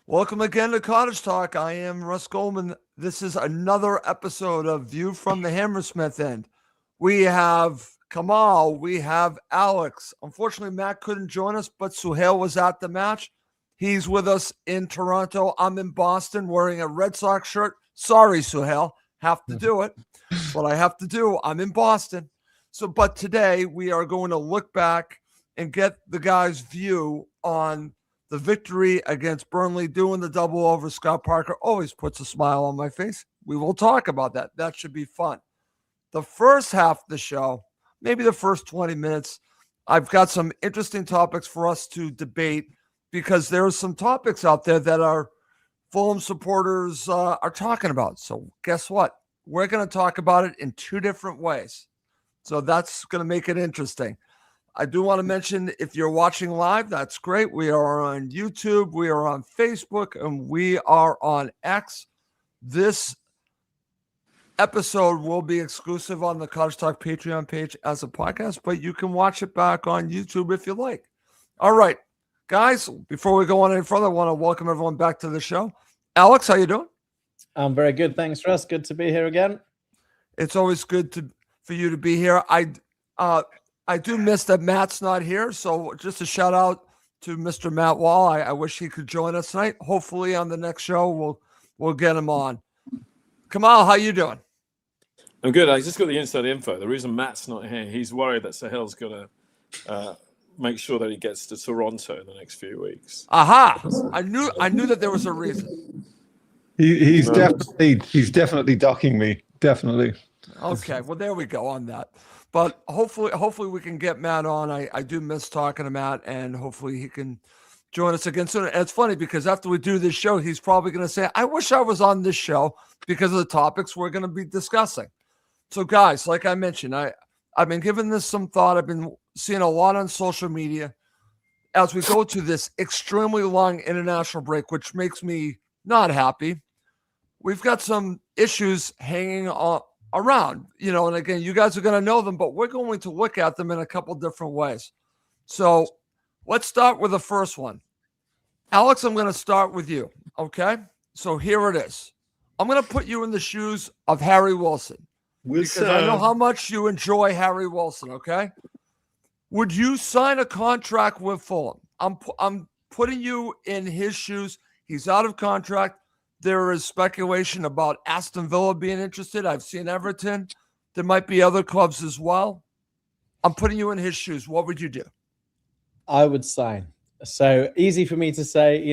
Welcome again to Cottage Talk. I am Russ Goldman. This is another episode of View from the Hammersmith End. We have Kamal, we have Alex. Unfortunately, Matt couldn't join us, but Suhail was at the match. He's with us in Toronto. I'm in Boston wearing a Red Sox shirt. Sorry, Suhail. Have to do it. It's what I have to do. I'm in Boston. But today we are going to look back and get the guys' view on the victory against Burnley, doing the double over. Scott Parker always puts a smile on my face. We will talk about that. That should be fun. The first half of the show, maybe the first 20 minutes, I've got some interesting topics for us to debate because there are some topics out there that our Fulham supporters are talking about. So guess what? We're going to talk about it in two different ways. So that's going to make it interesting. I do want to mention, if you're watching live, that's great. We are on YouTube, we are on Facebook, and we are on X. This episode will be exclusive on the Cottage Talk Patreon page as a podcast, but you can watch it back on YouTube if you like. All right, guys, before we go on any further, I want to welcome everyone back to the show. Alex, how you doing? I'm very good. Thanks, Russ. Good to be here again. It's always good for you to be here. I do miss that Matt's not here, so just a shout out to Mr. Matt Wall. I wish he could join us tonight. Hopefully, on the next show, we'll get him on. Kamal, how you doing? I'm good. I just got the inside info. The reason Matt's not here, he's worried that Sahil's going to make sure that he gets to Toronto in the next few weeks. Aha! I knew that there was a reason. He's definitely ducking me. Definitely. Okay, well there we go on that. But hopefully we can get Matt on. I do miss talking to Matt, and hopefully he can join us again soon. And it's funny because after we do this show, he's probably going to say, I wish I was on this show because of the topics we're going to be discussing. So guys, like I mentioned, I've been giving this some thought. I've been seeing a lot on social media as we go to this extremely long international break, which makes me not happy. We've got some issues hanging around, and again, you guys are going to know them, but we're going to look at them in a couple different ways. So let's start with the first one. Alex, I'm going to start with you. Okay. So here it is. I'm going to put you in the shoes of Harry Wilson because I know how much you enjoy Harry Wilson. Okay. Would you sign a contract with Fulham? I'm putting you in his shoes. He's out of contract. There is speculation about Aston Villa being interested. I've seen Everton. There might be other clubs as well. I'm putting you in his shoes. What would you do? I would sign. So easy for me to say,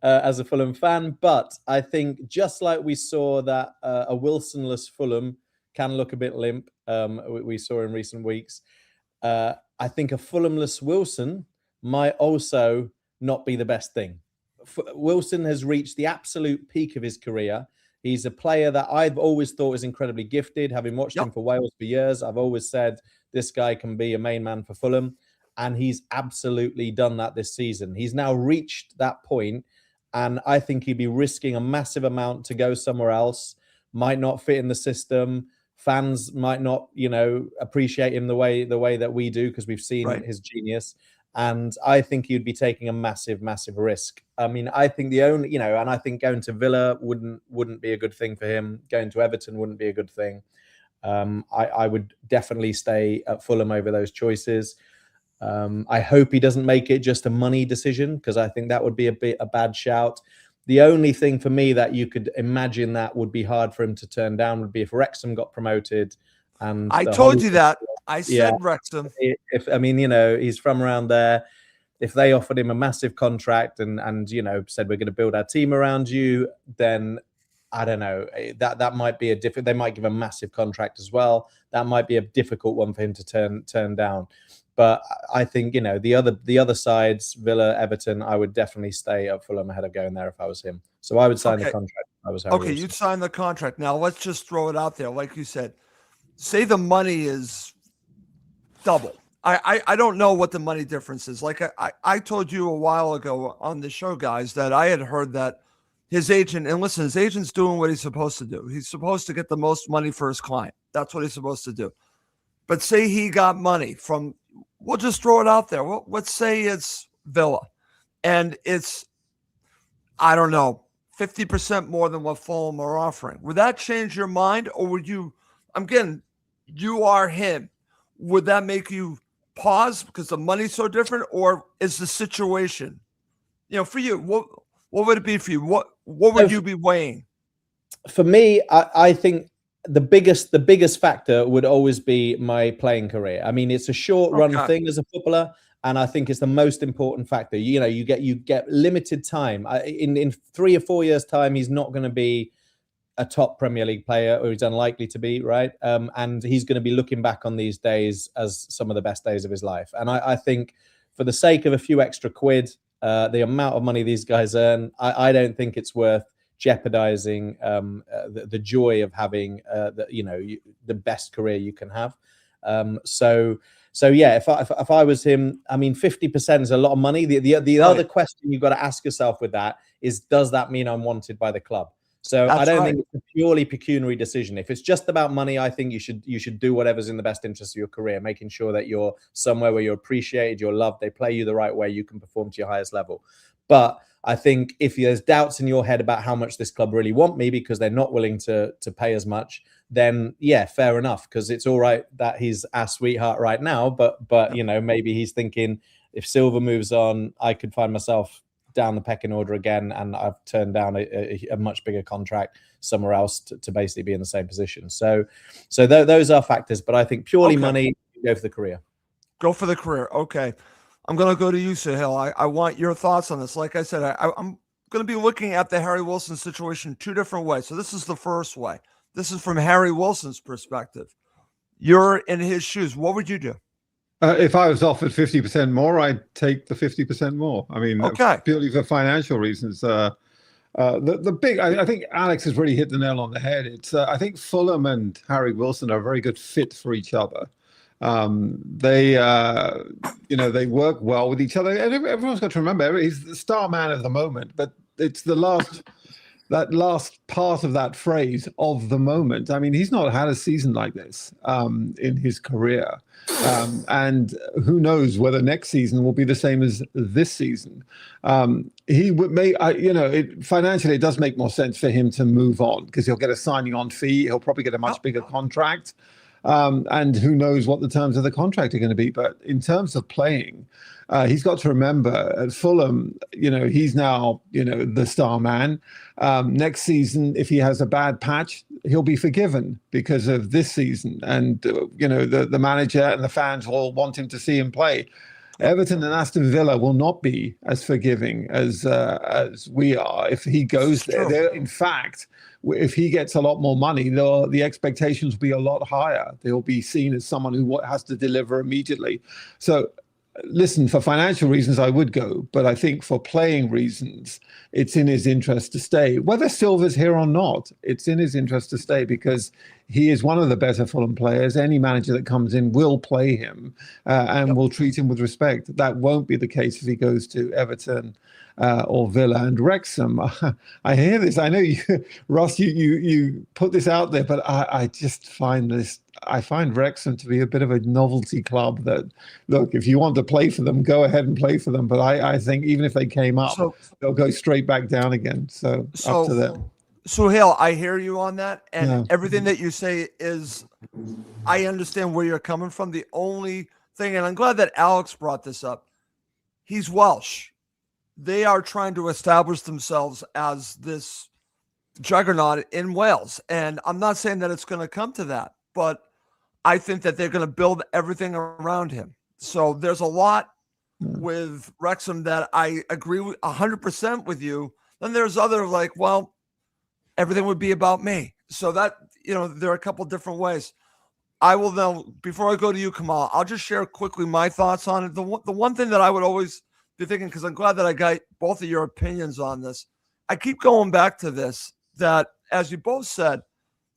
as a Fulham fan. But I think just like we saw that a Wilsonless Fulham can look a bit limp, we saw in recent weeks. I think a Fulhamless Wilson might also not be the best thing. Wilson has reached the absolute peak of his career. He's a player that I've always thought is incredibly gifted. Having watched him for Wales for years, I've always said this guy can be a main man for Fulham, and he's absolutely done that this season. He's now reached that point, and I think he'd be risking a massive amount to go somewhere else. Might not fit in the system. Fans might not, appreciate him the way that we do because we've seen his genius. And I think he'd be taking a massive, massive risk. I mean, I think and I think going to Villa wouldn't be a good thing for him. Going to Everton wouldn't be a good thing. I would definitely stay at Fulham over those choices. I hope he doesn't make it just a money decision because I think that would be a bad shout. The only thing for me that you could imagine that would be hard for him to turn down would be if Wrexham got promoted. And I told you that. I said Wrexham. He's from around there. If they offered him a massive contract and said we're going to build our team around you, then I don't know. That might be they might give a massive contract as well. That might be a difficult one for him to turn down. But I think the other sides, Villa, Everton, I would definitely stay at Fulham ahead of going there if I was him. So I would sign the contract. If I was Harry Wilson. You'd sign the contract. Now let's just throw it out there, like you said. Say the money is double. I don't know what the money difference is. Like I told you a while ago on the show, guys, that I had heard that his agent, and listen, his agent's doing what he's supposed to do. He's supposed to get the most money for his client. That's what he's supposed to do. But say he got money from, we'll just throw it out there. Let's say it's Villa and it's I don't know, 50% more than what Fulham are offering. Would that change your mind, or would you? Again, you are him. Would that make you pause because the money's so different, or is the situation? For you, what would it be for you? What would you be weighing? For me, I think the biggest factor would always be my playing career. I mean, it's a short run thing as a footballer, and I think it's the most important factor. You get limited time. In 3 or 4 years' time, he's not going to be a top Premier League player, or he's unlikely to be, right? And he's going to be looking back on these days as some of the best days of his life. And I think for the sake of a few extra quid, the amount of money these guys earn, I don't think it's worth jeopardizing the joy of having the best career you can have. So yeah, if I was him, I mean, 50% is a lot of money. The other question you've got to ask yourself with that is, does that mean I'm wanted by the club? So I don't think it's a purely pecuniary decision. If it's just about money, I think you should do whatever's in the best interest of your career, making sure that you're somewhere where you're appreciated, you're loved, they play you the right way, you can perform to your highest level. But I think if there's doubts in your head about how much this club really want me because they're not willing to pay as much, then yeah, fair enough, because it's all right that he's our sweetheart right now, but maybe he's thinking, if Silva moves on, I could find myself down the pecking order again, and I've turned down a much bigger contract somewhere else to basically be in the same position. So those are factors, but I think purely money, go for the career. Go for the career. Okay. I'm going to go to you, Sahil. I want your thoughts on this. Like I said, I'm going to be looking at the Harry Wilson situation 2 different ways. So this is the first way. This is from Harry Wilson's perspective. You're in his shoes. What would you do? If I was offered 50% more, I'd take the 50% more. I mean, purely for financial reasons. I think Alex has really hit the nail on the head. It's I think Fulham and Harry Wilson are a very good fit for each other. They work well with each other. And everyone's got to remember, he's the star man of the moment, but it's that last part of that phrase, of the moment. I mean, he's not had a season like this in his career. And who knows whether next season will be the same as this season. He would financially, it does make more sense for him to move on, because he'll get a signing on fee. He'll probably get a much bigger contract. And who knows what the terms of the contract are going to be. But in terms of playing, he's got to remember at Fulham, he's now, the star man. Next season, if he has a bad patch, he'll be forgiven because of this season. And, the manager and the fans will want him to see him play. Everton and Aston Villa will not be as forgiving as we are if he goes there. In fact, if he gets a lot more money, the expectations will be a lot higher. They'll be seen as someone who has to deliver immediately. So, listen, for financial reasons, I would go. But I think for playing reasons, it's in his interest to stay. Whether Silva's here or not, it's in his interest to stay, because he is one of the better Fulham players. Any manager that comes in will play him and will treat him with respect. That won't be the case if he goes to Everton or Villa and Wrexham. I hear this. I know you, Ross, you put this out there, but I just find Wrexham to be a bit of a novelty club that, look, if you want to play for them, go ahead and play for them. But I think even if they came up, they'll go straight back down again. So up to them. So, Hale, I hear you on that. And everything that you say is, I understand where you're coming from. The only thing, and I'm glad that Alex brought this up, he's Welsh. They are trying to establish themselves as this juggernaut in Wales. And I'm not saying that it's going to come to that, but I think that they're going to build everything around him. So there's a lot with Wrexham that I agree with 100% with you. Then there's other everything would be about me. So that, there are a couple different ways. I will now, before I go to you, Kamal, I'll just share quickly my thoughts on it. The one thing that I would always be thinking, because I'm glad that I got both of your opinions on this. I keep going back to this, that as you both said,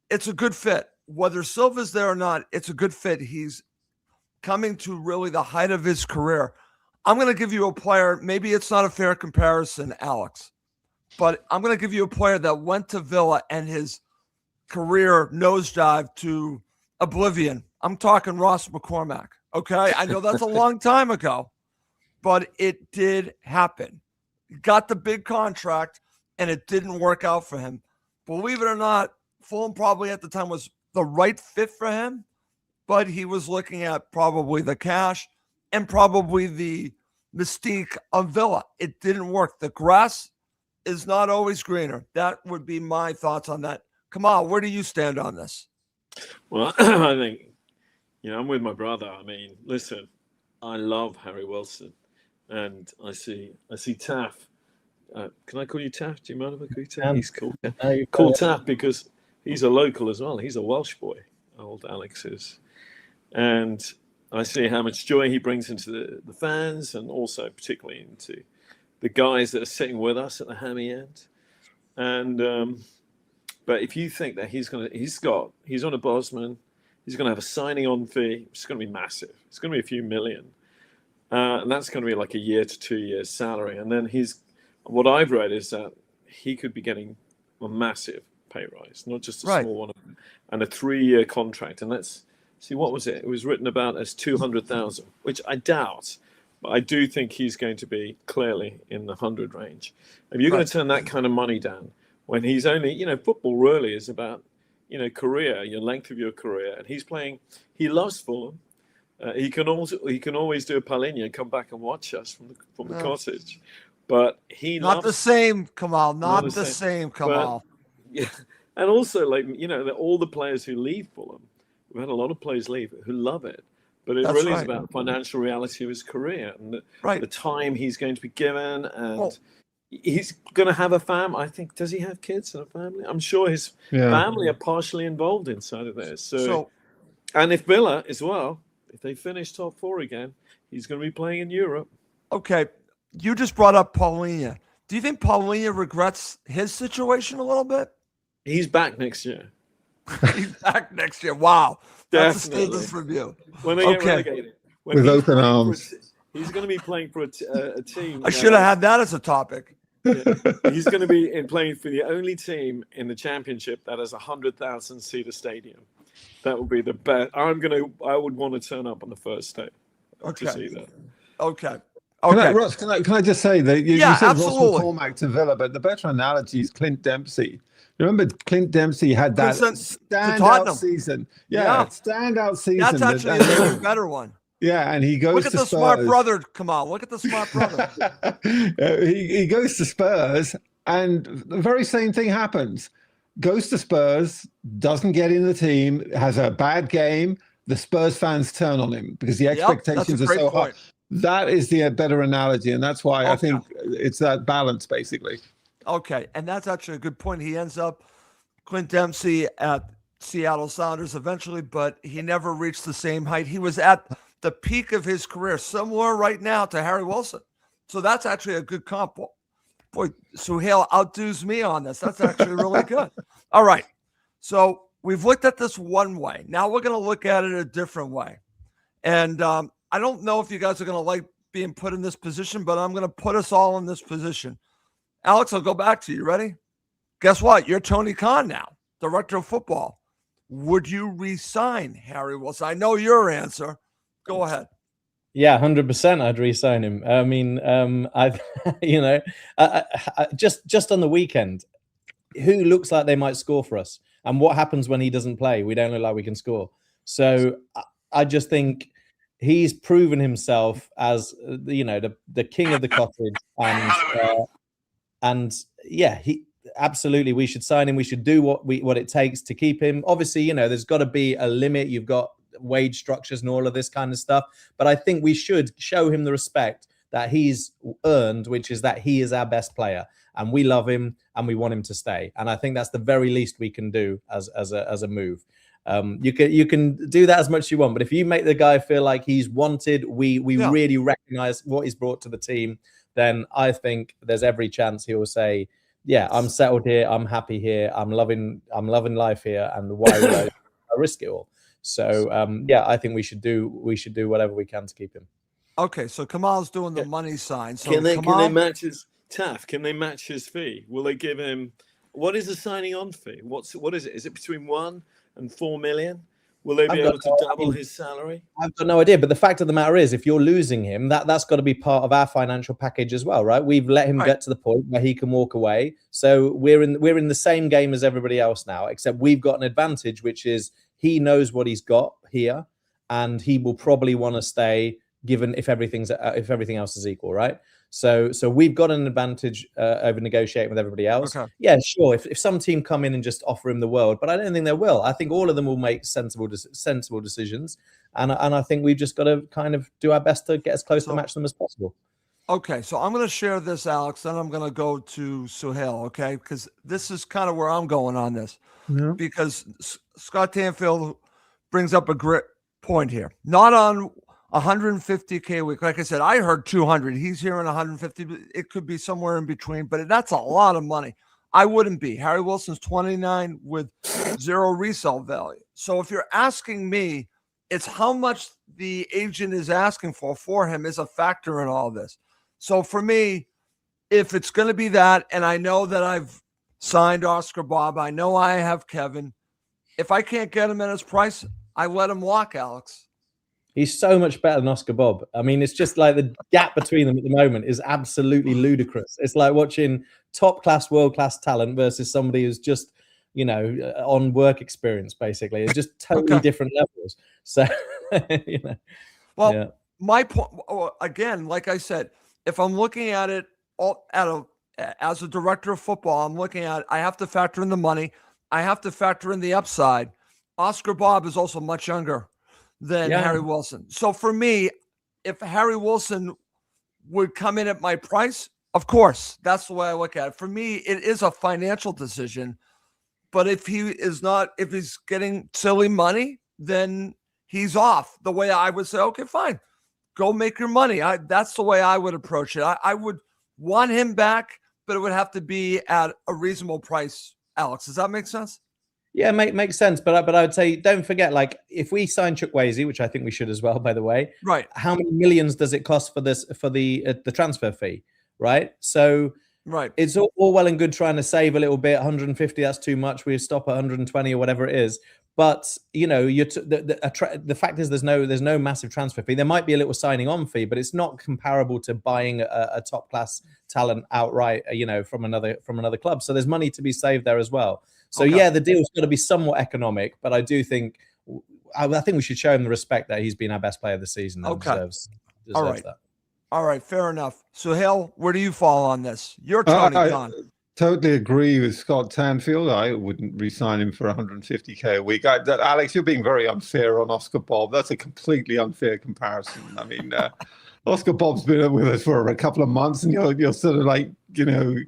it's a good fit. Whether Silva's there or not, it's a good fit. He's coming to really the height of his career. I'm going to give you a player. Maybe it's not a fair comparison, Alex, but I'm going to give you a player that went to Villa and his career nosedived to oblivion. I'm talking Ross McCormack. Okay. I know that's a long time ago, but it did happen. Got the big contract. and it didn't work out for him. Believe it or not, Fulham probably at the time was the right fit for him, but he was looking at probably the cash and probably the mystique of Villa. It didn't work. The grass is not always greener. That would be my thoughts on that. Kamal, where do you stand on this? Well, I think, I'm with my brother. I mean, listen, I love Harry Wilson, and I see Taff. Can I call you Taff? Do you mind if I call you Taff? He's cool. Call Taff because he's a local as well. He's a Welsh boy, old Alex is. And I see how much joy he brings into the fans, and also particularly into the guys that are sitting with us at the hammy end. And but if you think that he's on a Bosman, he's going to have a signing on fee. It's going to be massive. It's going to be a few million, and that's going to be like a year to 2 years salary. And then what I've read is that he could be getting a massive pay rise, not just a small one, and a 3-year contract. And let's see, what was it? It was written about as 200,000, which I doubt, but I do think he's going to be clearly in the 100 range. If you're going to turn that kind of money down when he's only, football really is about, career, your length of your career, and he's playing. He loves Fulham. He can always do a Palinha and come back and watch us from the cottage. But not the same, Kamal. Not the same, Kamal. Yeah, and also all the players who leave Fulham, we've had a lot of players leave who love it, but it really is about the financial reality of his career and the time he's going to be given, and he's going to have a family. I think, does he have kids and a family? I'm sure his family are partially involved inside of this. So, and if Villa as well, if they finish top 4 again, he's going to be playing in Europe. Okay. You just brought up Palinha. Do you think Palinha regrets his situation a little bit? He's back next year. He's back next year. Wow. That's Definitely. a status review. When they get relegated. With open arms. He's going to be playing for a team. I should have had that as a topic. Yeah. He's going to be playing for the only team in the championship that has a 100,000 seater stadium. That would be the best. I would want to turn up on the first day to see that. Okay. Ross, can I just say that you said absolutely. Ross McCormack to Villa, but the better analogy is Clint Dempsey. Remember, Clint Dempsey had that standout season. Standout season. That's actually a better one. Yeah, and he goes Look at to the Spurs. smart brother, Kamal. Look at the smart brother. He goes to Spurs, and the very same thing happens. Goes to Spurs, doesn't get in the team, has a bad game. The Spurs fans turn on him because the expectations are so high. That is the better analogy, and that's why I think it's that balance, basically. Okay, and that's actually a good point. He ends up, Clint Dempsey, at Seattle Sounders eventually, but he never reached the same height. He was at the peak of his career, similar right now to Harry Wilson. So that's actually a good comp. Boy, Suhail outdoes me on this. That's actually really good. All right, so we've looked at this one way. Now we're going to look at it a different way. And I don't know if you guys are going to like being put in this position, but I'm going to put us all in this position. Alex, I'll go back to you. Ready? Guess what? You're Tony Khan now, director of football. Would you re-sign Harry Wilson? I know your answer. Go ahead. Yeah, 100%. I'd re-sign him. I mean, just on the weekend, who looks like they might score for us? And what happens when he doesn't play? We don't look like we can score. So I just think he's proven himself as the king of the cottage, and he absolutely, we should sign him. We should do what it takes to keep him. Obviously, there's got to be a limit. You've got wage structures and all of this kind of stuff, but I think we should show him the respect that he's earned, which is that he is our best player, and we love him and we want him to stay. And I think that's the very least we can do as a move. You can do that as much as you want, but if you make the guy feel like he's wanted, we really recognize what he's brought to the team, then I think there's every chance he will say, yeah, I'm settled here, I'm happy here, I'm loving life here, and why would I risk it all? So I think we should do whatever we can to keep him. Okay, so Kamal's doing the money sign. So can they match his Taff? Can they match his fee? Will they give him, what is the signing on fee? What is it? Is it between 1 and 4 million? Will they be able to double his salary? I've got no idea. But the fact of the matter is, if you're losing him, that's got to be part of our financial package as well, right? We've let him get to the point where he can walk away. So we're in the same game as everybody else now, except we've got an advantage, which is he knows what he's got here, and he will probably want to stay, given if everything else is equal, right? So we've got an advantage over negotiating with everybody else. Okay. Yeah, sure. If some team come in and just offer him the world, but I don't think they will. I think all of them will make sensible decisions, and I think we've just got to kind of do our best to get as close to match them as possible. Okay, so I'm going to share this, Alex, then I'm going to go to Suhail, okay? Because this is kind of where I'm going on this. Yeah. Because Scott Tanfield brings up a great point here. Not on 150K a week. Like I said, I heard 200. He's hearing 150. It could be somewhere in between, but that's a lot of money. I wouldn't be. Harry Wilson's 29 with 0 resale value. So if you're asking me, it's how much the agent is asking for him is a factor in all this. So for me, if it's going to be that, and I know that I've signed Oscar Bob, I know I have Kevin. If I can't get him at his price, I let him walk, Alex. He's so much better than Oscar Bob. I mean, it's just like the gap between them at the moment is absolutely ludicrous. It's like watching top-class, world-class talent versus somebody who's just, on work experience, basically. It's just totally different levels. So, Well, my point, again, like I said, if I'm looking at it as a director of football, I'm looking at, I have to factor in the money. I have to factor in the upside. Oscar Bob is also much younger than Harry Wilson. So for me, if Harry Wilson would come in at my price, of course, that's the way I look at it. For me, it is a financial decision. But if he's getting silly money, then he's off. The way I would say, okay, fine, go make your money. That's the way I would approach it. I would want him back, but it would have to be at a reasonable price. Alex, does that make sense? Yeah, makes sense. But I would say, don't forget, like, if we sign Chukwueze, which I think we should as well, by the way, right? How many millions does it cost for the transfer fee, right? So, right, it's all well and good trying to save a little bit. 150, that's too much. We stop at 120 or whatever it is. But the fact is, there's no massive transfer fee. There might be a little signing on fee, but it's not comparable to buying a top class talent outright, from another club. So there's money to be saved there as well. So the deal's got to be somewhat economic, but I do think we should show him the respect that he's been our best player this season. And deserves that. All right, fair enough. So, Hill, where do you fall on this? You're Tony Khan. Totally agree with Scott Tanfield. I wouldn't re-sign him for 150K a week. Alex, you're being very unfair on Oscar Bob. That's a completely unfair comparison. I mean, Oscar Bob's been with us for a couple of months, and you're sort of like,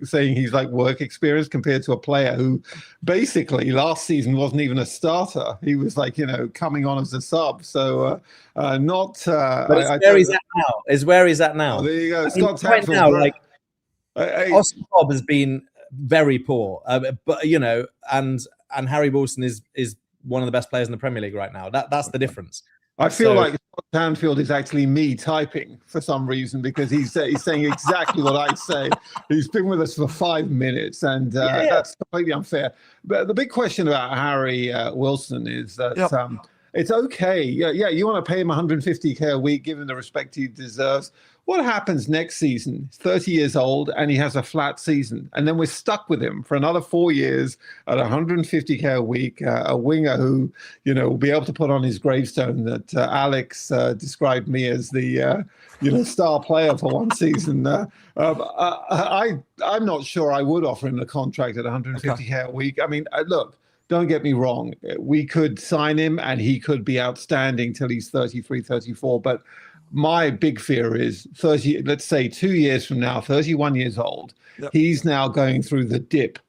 saying he's like work experience compared to a player who basically last season wasn't even a starter. He was like, coming on as a sub. So not. But where he's at now. Oh, there you go. Scott Tanfield. Right now, Oscar Bob has been very poor, but and Harry Wilson is one of the best players in the Premier League right now. That's the difference. I feel like Scott Tanfield is actually me typing for some reason, because he's saying exactly what I say. He's been with us for 5 minutes, and that's completely unfair. But the big question about Harry Wilson is that it's okay. Yeah, you want to pay him 150K a week, given the respect he deserves. What happens next season? He's 30 years old and he has a flat season. And then we're stuck with him for another 4 years at 150K a week, a winger who, will be able to put on his gravestone that Alex described me as the, star player for one season. I'm not sure I would offer him a contract at 150K a week. I mean, look, don't get me wrong. We could sign him and he could be outstanding till he's 33, 34. But my big fear is 30, let's say 2 years from now, 31 years old, he's now going through the dip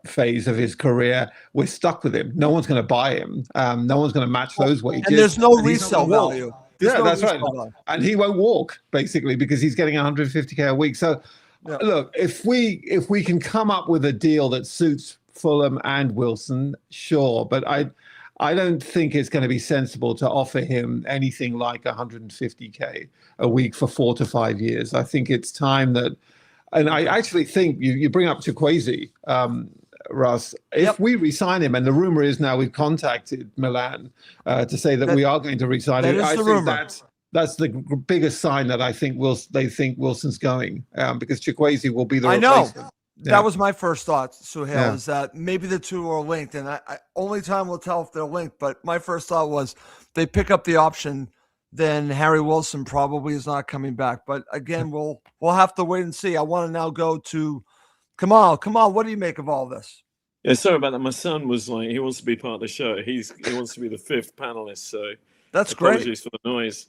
phase of his career. We're stuck with him. No one's going to buy him. No one's going to match those wages. And there's no resale value. That's right. And he won't walk, basically, because he's getting 150K a week. So, look, if we can come up with a deal that suits Fulham and Wilson, sure. But I don't think it's going to be sensible to offer him anything like 150K a week for 4 to 5 years. I think it's time that, and I actually think you bring up Chukwueze. Russ, if we re-sign him, and the rumor is now we've contacted Milan to say that we are going to re-sign him. I think that's the biggest sign that I think they think Wilson's going, because Chukwueze will be the replacement. I know. That was my first thought, Suhail, is that maybe the two are linked, and I only time will tell if they're linked. But my first thought was they pick up the option, then Harry Wilson probably is not coming back. But again, we'll have to wait and see. I want to now go to Kamal. Kamal, what do you make of all this? Yeah, sorry about that. My son was like, he wants to be part of the show. He wants to be the fifth panelist. So that's great. Apologies for the noise.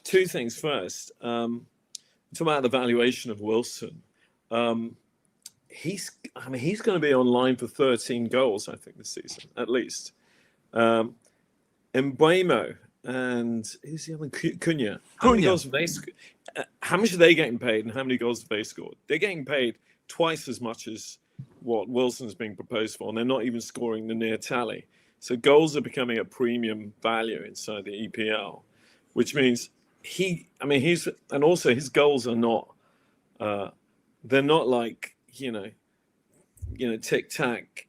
Two things first. Talk about the valuation of Wilson. He's going to be online for 13 goals, I think, this season at least. Mbeumo and who's the other? Cunha. How much are they getting paid, and how many goals have they scored? They're getting paid twice as much as what Wilson's being proposed for, and they're not even scoring the near tally. So goals are becoming a premium value inside the EPL, which means his goals are not, they're not like, tic tac,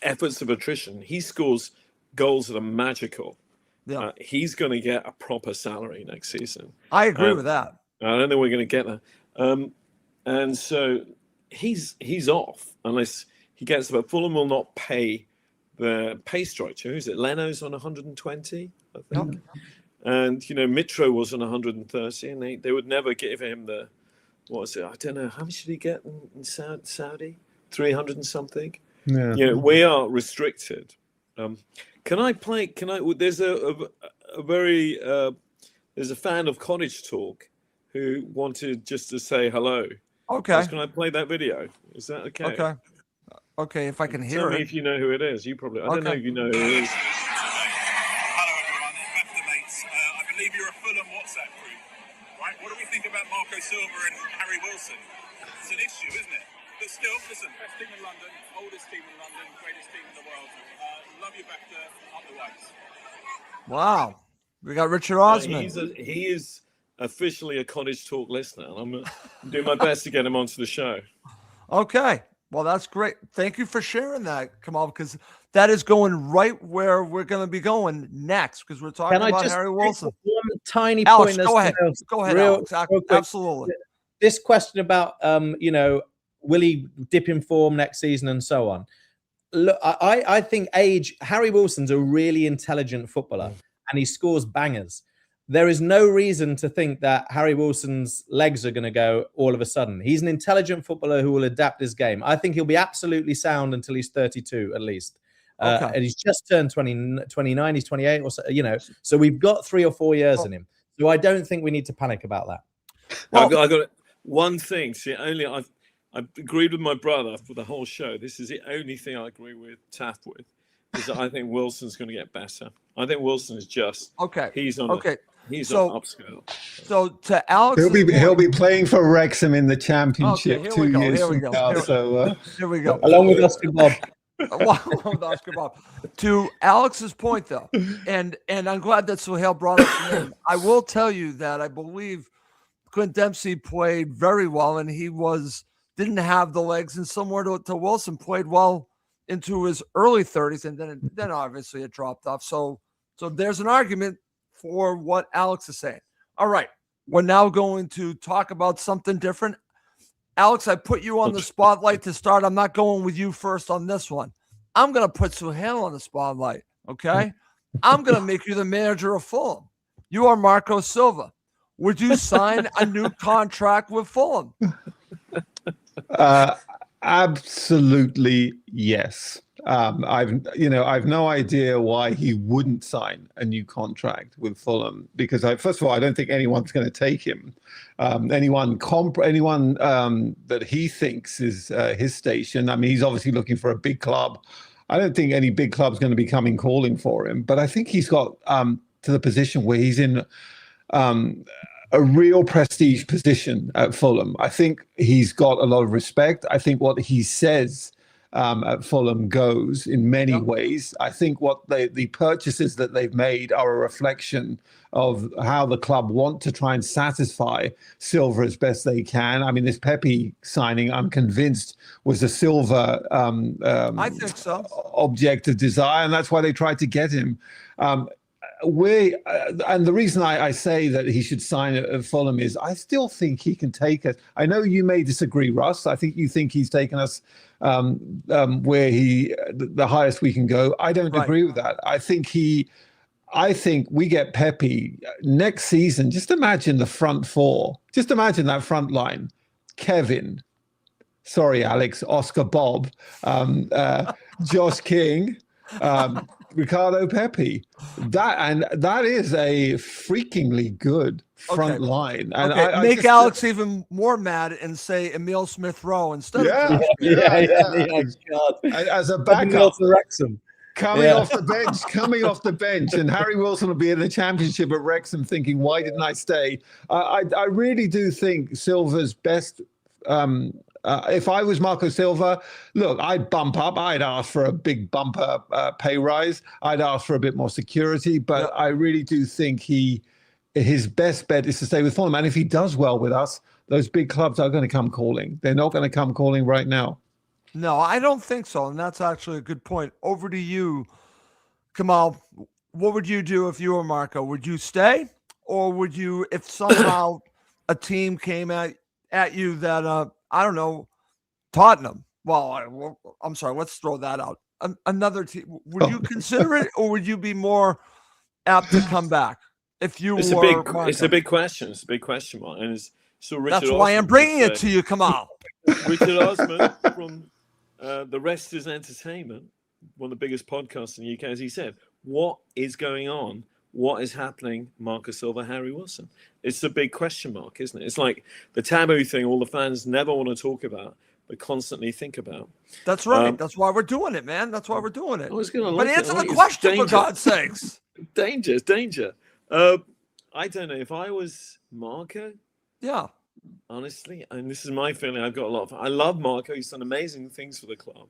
efforts of attrition. He scores goals that are magical. Yeah. He's going to get a proper salary next season. I agree with that. I don't think we're going to get that. And so he's off unless he gets, but Fulham will not pay the pay structure. Who's it? Leno's on 120, I think. And, Mitro was on 130, and they would never give him the, what was it? I don't know. How much did he get in Saudi? 300 and something? Yeah. We are restricted. There's there's a fan of Cottage Talk who wanted just to say hello. Okay. Can I play that video? Is that okay? Okay, if I can hear Tell it. me if you know who it is. You probably, I don't know if you know who it is. Hello everyone, After Mates. I believe you're a Fulham WhatsApp group, right? What do we think about Marco Silva and Harry Wilson? It's an issue, isn't it? But still, listen, best team in London, oldest team in London, greatest team in the world. Love you back to up the Whites. Wow. We got Richard Osman. He is officially a Cottage Talk listener. I'm doing my best to get him onto the show. Okay. Well, that's great. Thank you for sharing that, Kamal, because that is going right where we're going to be going next, because we're talking about Harry Wilson. One tiny Alex, point. Go ahead, Alex. Absolutely. This question about, will he dip in form next season and so on? Look, I think Harry Wilson's a really intelligent footballer and he scores bangers. There is no reason to think that Harry Wilson's legs are going to go all of a sudden. He's an intelligent footballer who will adapt his game. I think he'll be absolutely sound until he's 32 at least. And he's just turned 29, he's 28 or so, so we've got 3 or 4 years in him. So I don't think we need to panic about that. Well, I got one thing. See, I've agreed with my brother for the whole show. This is the only thing I agree with Taff with, is that I think Wilson's going to get better. I think Wilson is just He's on he's on upscale. So to Alex, he'll be playing for Wrexham in the Championship 2 years from now. So here we go. Along with Oscar Bob. To Alex's point, though, and I'm glad that Suhail brought up the name. I will tell you that I believe Clint Dempsey played very well, and he didn't have the legs, and similar to Wilson, played well into his early 30s, and then obviously it dropped off. So there's an argument for what Alex is saying. All right, we're now going to talk about something different. Alex, I put you on the spotlight to start. I'm not going with you first on this one. I'm going to put Suhail on the spotlight, okay? I'm going to make you the manager of Fulham. You are Marco Silva. Would you sign a new contract with Fulham? Absolutely yes. I've no idea why he wouldn't sign a new contract with Fulham, because first of all, I don't think anyone's going to take him. Anyone that he thinks is his station. I mean, he's obviously looking for a big club. I don't think any big club's going to be coming calling for him, but I think he's got to the position where he's in a real prestige position at Fulham. I think he's got a lot of respect. I think what he says at Fulham goes in many ways. I think what the purchases that they've made are a reflection of how the club want to try and satisfy Silva as best they can. I mean, this Pepe signing, I'm convinced, was a Silva I think so. object of desire, and that's why they tried to get him. And the reason I say that he should sign at Fulham is I still think he can take us. I know you may disagree, Russ. I think you think he's taken us where the highest we can go. I don't agree with that. I think we get Pepe next season. Just imagine the front four. Just imagine that front line. Kevin, sorry, Alex, Oscar Bob, Josh King, Ricardo Pepe. That is a freakingly good front line. And I make Alex even more mad and say Emil Smith-Rowe instead of God. as a backup. Wrexham. Coming off the bench, and Harry Wilson will be in the Championship at Wrexham thinking, why didn't I stay? I really do think Silva's best. If I was Marco Silva, look, I'd bump up. I'd ask for a big bumper pay rise. I'd ask for a bit more security. But I really do think his best bet is to stay with Fulham. And if he does well with us, those big clubs are going to come calling. They're not going to come calling right now. No, I don't think so. And that's actually a good point. Over to you, Kamal. What would you do if you were Marco? Would you stay? Or would you, if somehow a team came at you that, I don't know, Tottenham? Well, I'm sorry, let's throw that out. Another team. Would you consider it, or would you be more apt to come back if you it's were Marco? It's a big question. It's a big question, Mark. And so Richard that's why Osman I'm bringing it to you, Kamal. Richard Osman from The Rest is Entertainment, one of the biggest podcasts in the UK, as he said, what is going on? What is happening, Marco Silva, Harry Wilson? It's a big question mark, isn't it? It's like the taboo thing all the fans never want to talk about, but constantly think about. That's right. That's why we're doing it, man. That's why we're doing it. I was gonna but answer the question, for God's sakes. Danger. I don't know. If I was Marco, honestly, and this is my feeling, I've got a lot of. I love Marco. He's done amazing things for the club,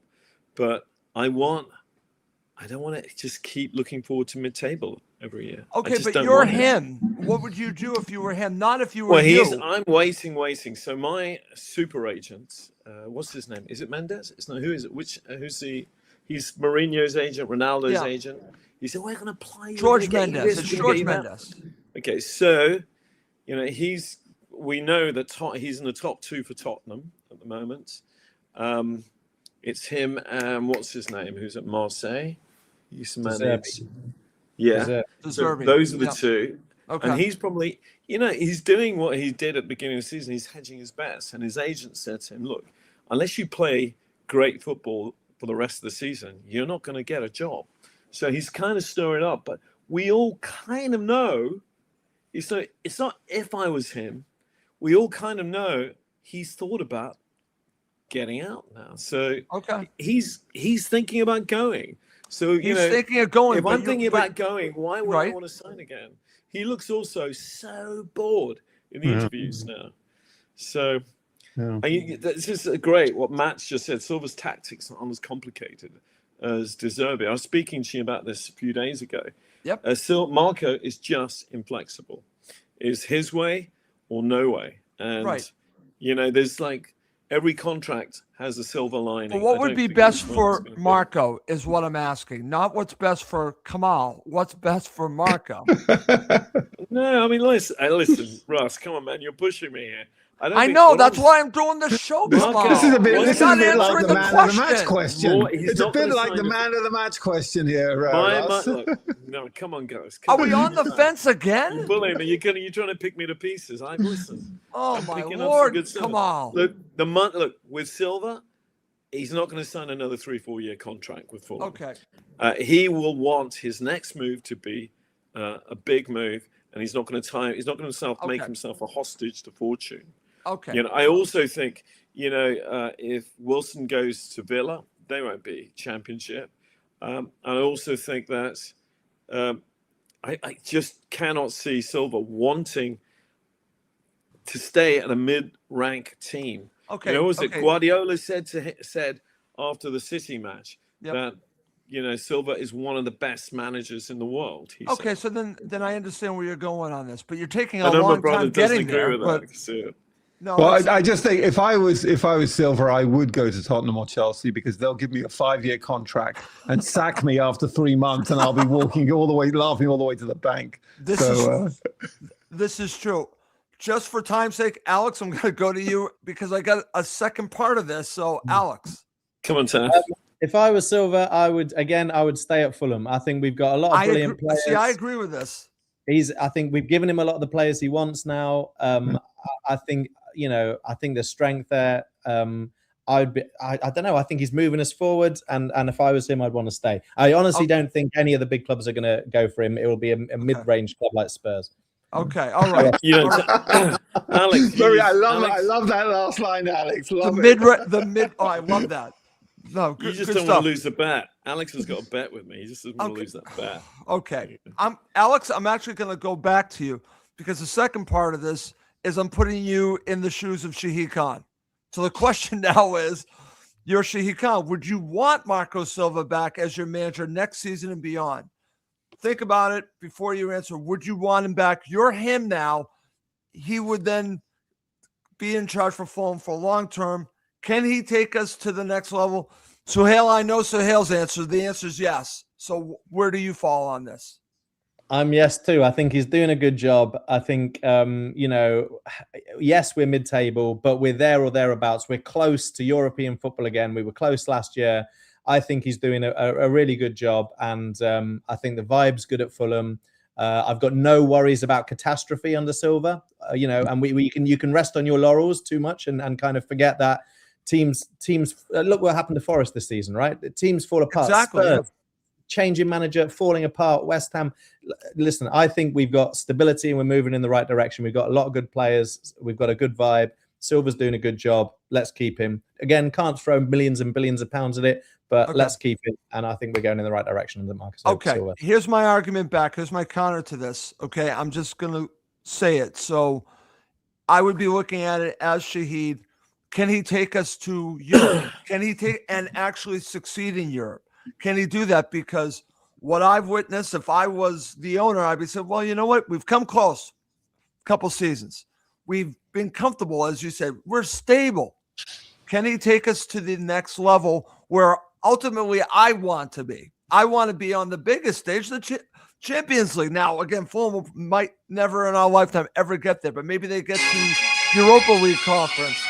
but I don't want to just keep looking forward to mid-table every year. Okay, but you're him. What would you do if you were him? Not if you were I'm waiting. So my super agent, what's his name? Is it Mendes? It's not. Who is it? He's Mourinho's agent, Ronaldo's agent. He said, we're going to play. George Mendes. It's George Mendes. Okay, so, we know that he's in the top two for Tottenham at the moment. It's him and what's his name? Who's at Marseille? He's managed. Yeah. So those are the two. Okay. And he's probably, he's doing what he did at the beginning of the season. He's hedging his bets. And his agent said to him, look, unless you play great football for the rest of the season, you're not going to get a job. So he's kind of stirring up. But we all kind of know, it's not if I was him, we all kind of know he's thought about getting out now. So he's thinking about going. So he's thinking of going. If I'm thinking about going, why would I want to sign again? He looks also so bored in the interviews now. So this is great. What Matt's just said. Silva's tactics aren't as complicated as De Zerbi. I was speaking to you about this a few days ago. Yep. Marco is just inflexible. Is his way or no way? And there's like. Every contract has a silver lining. But what would be best for Marco is what I'm asking. Not what's best for Kamal. What's best for Marco? No, I mean, listen, Russ, come on, man. You're pushing me here. I know. That's why I'm doing the show. This is a bit like the man of the match question. It's a bit like the man of the match question here, Russ. No, come on, guys. Are we on the fence again? You're bullying me. You're trying to pick me to pieces. Listen. Oh my Lord! Come on. Look, with Silva, he's not going to sign another 3-4 year contract with Fulham. Okay. He will want his next move to be a big move, and he's not going to make himself a hostage to fortune. Okay. I also think, if Wilson goes to Villa, they won't be Championship. I also think that I just cannot see Silva wanting to stay at a mid-rank team. Okay. Guardiola said, after the City match Yep. that, you know, Silva is one of the best managers in the world. Okay, so then I understand where you're going on this, but you're taking I a know my long brother time doesn't getting agree there. with But that. So, no, Well, I just think if I was Silva, I would go to Tottenham or Chelsea because they'll give me a 5-year contract and sack me after 3 months, and I'll be walking all the way, laughing all the way to the bank. this is true. Just for time's sake, Alex, I'm going to go to you because I got a second part of this. So, Alex, come on, Taff. If I was Silva, I would stay at Fulham. I think we've got a lot of brilliant players. See, I agree with this. I think we've given him a lot of the players he wants now. I think, you know, I think there's strength there. I don't know. I think he's moving us forward, and if I was him, I'd want to stay. I honestly don't think any of the big clubs are going to go for him. It will be a mid-range club like Spurs. Okay, all right. You know, Alex. Sorry, I love that last line, Alex. Oh, I love that. No, you just don't want to lose the bet. Alex has got a bet with me. He just doesn't want to lose that bet. Okay. Alex, I'm actually going to go back to you because the second part of this is I'm putting you in the shoes of Shahid Khan. So the question now is, you're Shahid Khan. Would you want Marco Silva back as your manager next season and beyond? Think about it before you answer. Would you want him back? You're him now. He would then be in charge for Fulham for long term. Can he take us to the next level? Suhail, I know Suhail's answer. The answer is yes. So where do you fall on this? I'm yes too. I think he's doing a good job. I think, you know, yes, we're mid-table, but we're there or thereabouts. We're close to European football again. We were close last year. I think he's doing a really good job. And I think the vibe's good at Fulham. I've got no worries about catastrophe under Silva, you know, and you can rest on your laurels too much and kind of forget that teams look what happened to Forest this season, right? The teams fall apart. Exactly. Spurs, changing manager, falling apart. West Ham. Listen, I think we've got stability and we're moving in the right direction. We've got a lot of good players. We've got a good vibe. Silva's doing a good job. Let's keep him. Again, can't throw millions and billions of pounds at it, but let's keep it. And I think we're going in the right direction under Marcus Silva. Here's my argument back. Here's my counter to this. Okay, I'm just going to say it. So I would be looking at it as Shahid. Can he take us to Europe? Can he take and actually succeed in Europe? Can he do that? Because what I've witnessed, if I was the owner, I'd be saying, well, you know what? We've come close a couple seasons. We've been comfortable, as you said. We're stable. Can he take us to the next level where ultimately I want to be? I want to be on the biggest stage, the Champions League. Now, again, Fulham might never in our lifetime ever get there, but maybe they get to Europa League conference,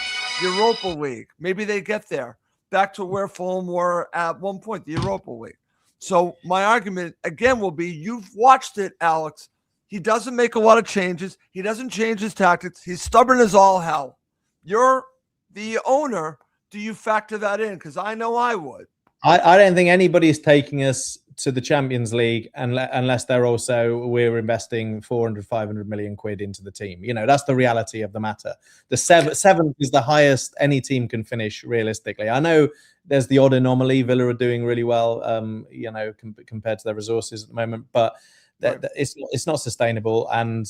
Europa League. Maybe they get there. Back to where Fulham were at one point, the Europa League. So my argument, again, will be you've watched it, Alex. He doesn't make a lot of changes. He doesn't change his tactics. He's stubborn as all hell. You're the owner. Do you factor that in? Because I know I would. I don't think anybody's taking us to the Champions League unless we're investing 400, 500 million quid into the team. You know, that's the reality of the matter. The seventh is the highest any team can finish realistically. I know there's the odd anomaly. Villa are doing really well, you know, compared to their resources at the moment, but it's not sustainable. And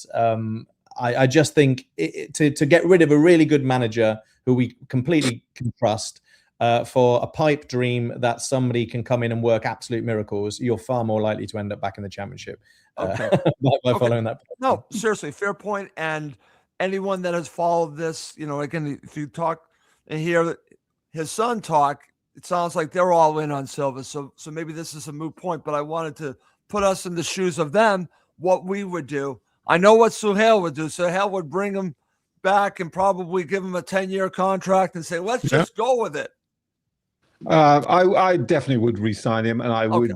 I just think to get rid of a really good manager who we completely can trust, for a pipe dream that somebody can come in and work absolute miracles, you're far more likely to end up back in the Championship. By following that. No, seriously, fair point. And anyone that has followed this, you know, again, if you talk and hear his son talk, it sounds like they're all in on Silva. So maybe this is a moot point, but I wanted to put us in the shoes of them, what we would do. I know what Suhail would do. Suhail would bring him back and probably give him a 10-year contract and say, let's just go with it. I definitely would re-sign him, and I would.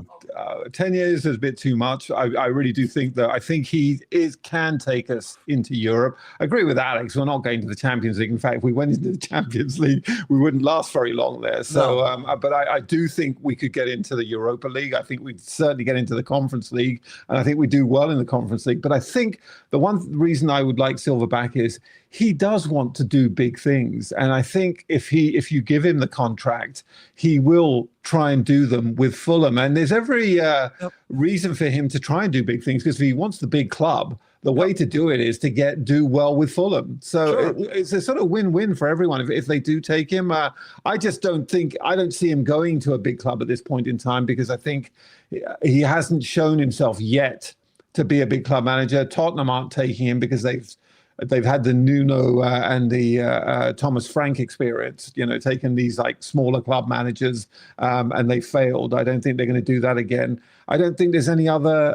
10 years is a bit too much. I really do think that. I think he can take us into Europe. I agree with Alex. We're not going to the Champions League. In fact, if we went into the Champions League, we wouldn't last very long there. So, but I do think we could get into the Europa League. I think we'd certainly get into the Conference League, and I think we do well in the Conference League. But I think the one reason I would like Silva back is he does want to do big things, and I think if you give him the contract, he will try and do them with Fulham. And there's every reason for him to try and do big things, because if he wants the big club, the way to do it is to do well with Fulham. So Sure. it's a sort of win-win for everyone if they do take him. I don't see him going to a big club at this point in time, because I think he hasn't shown himself yet to be a big club manager. Tottenham aren't taking him because they've had the Nuno and the Thomas Frank experience, taking these like smaller club managers, and they failed. I don't think they're going to do that again. I don't think there's any other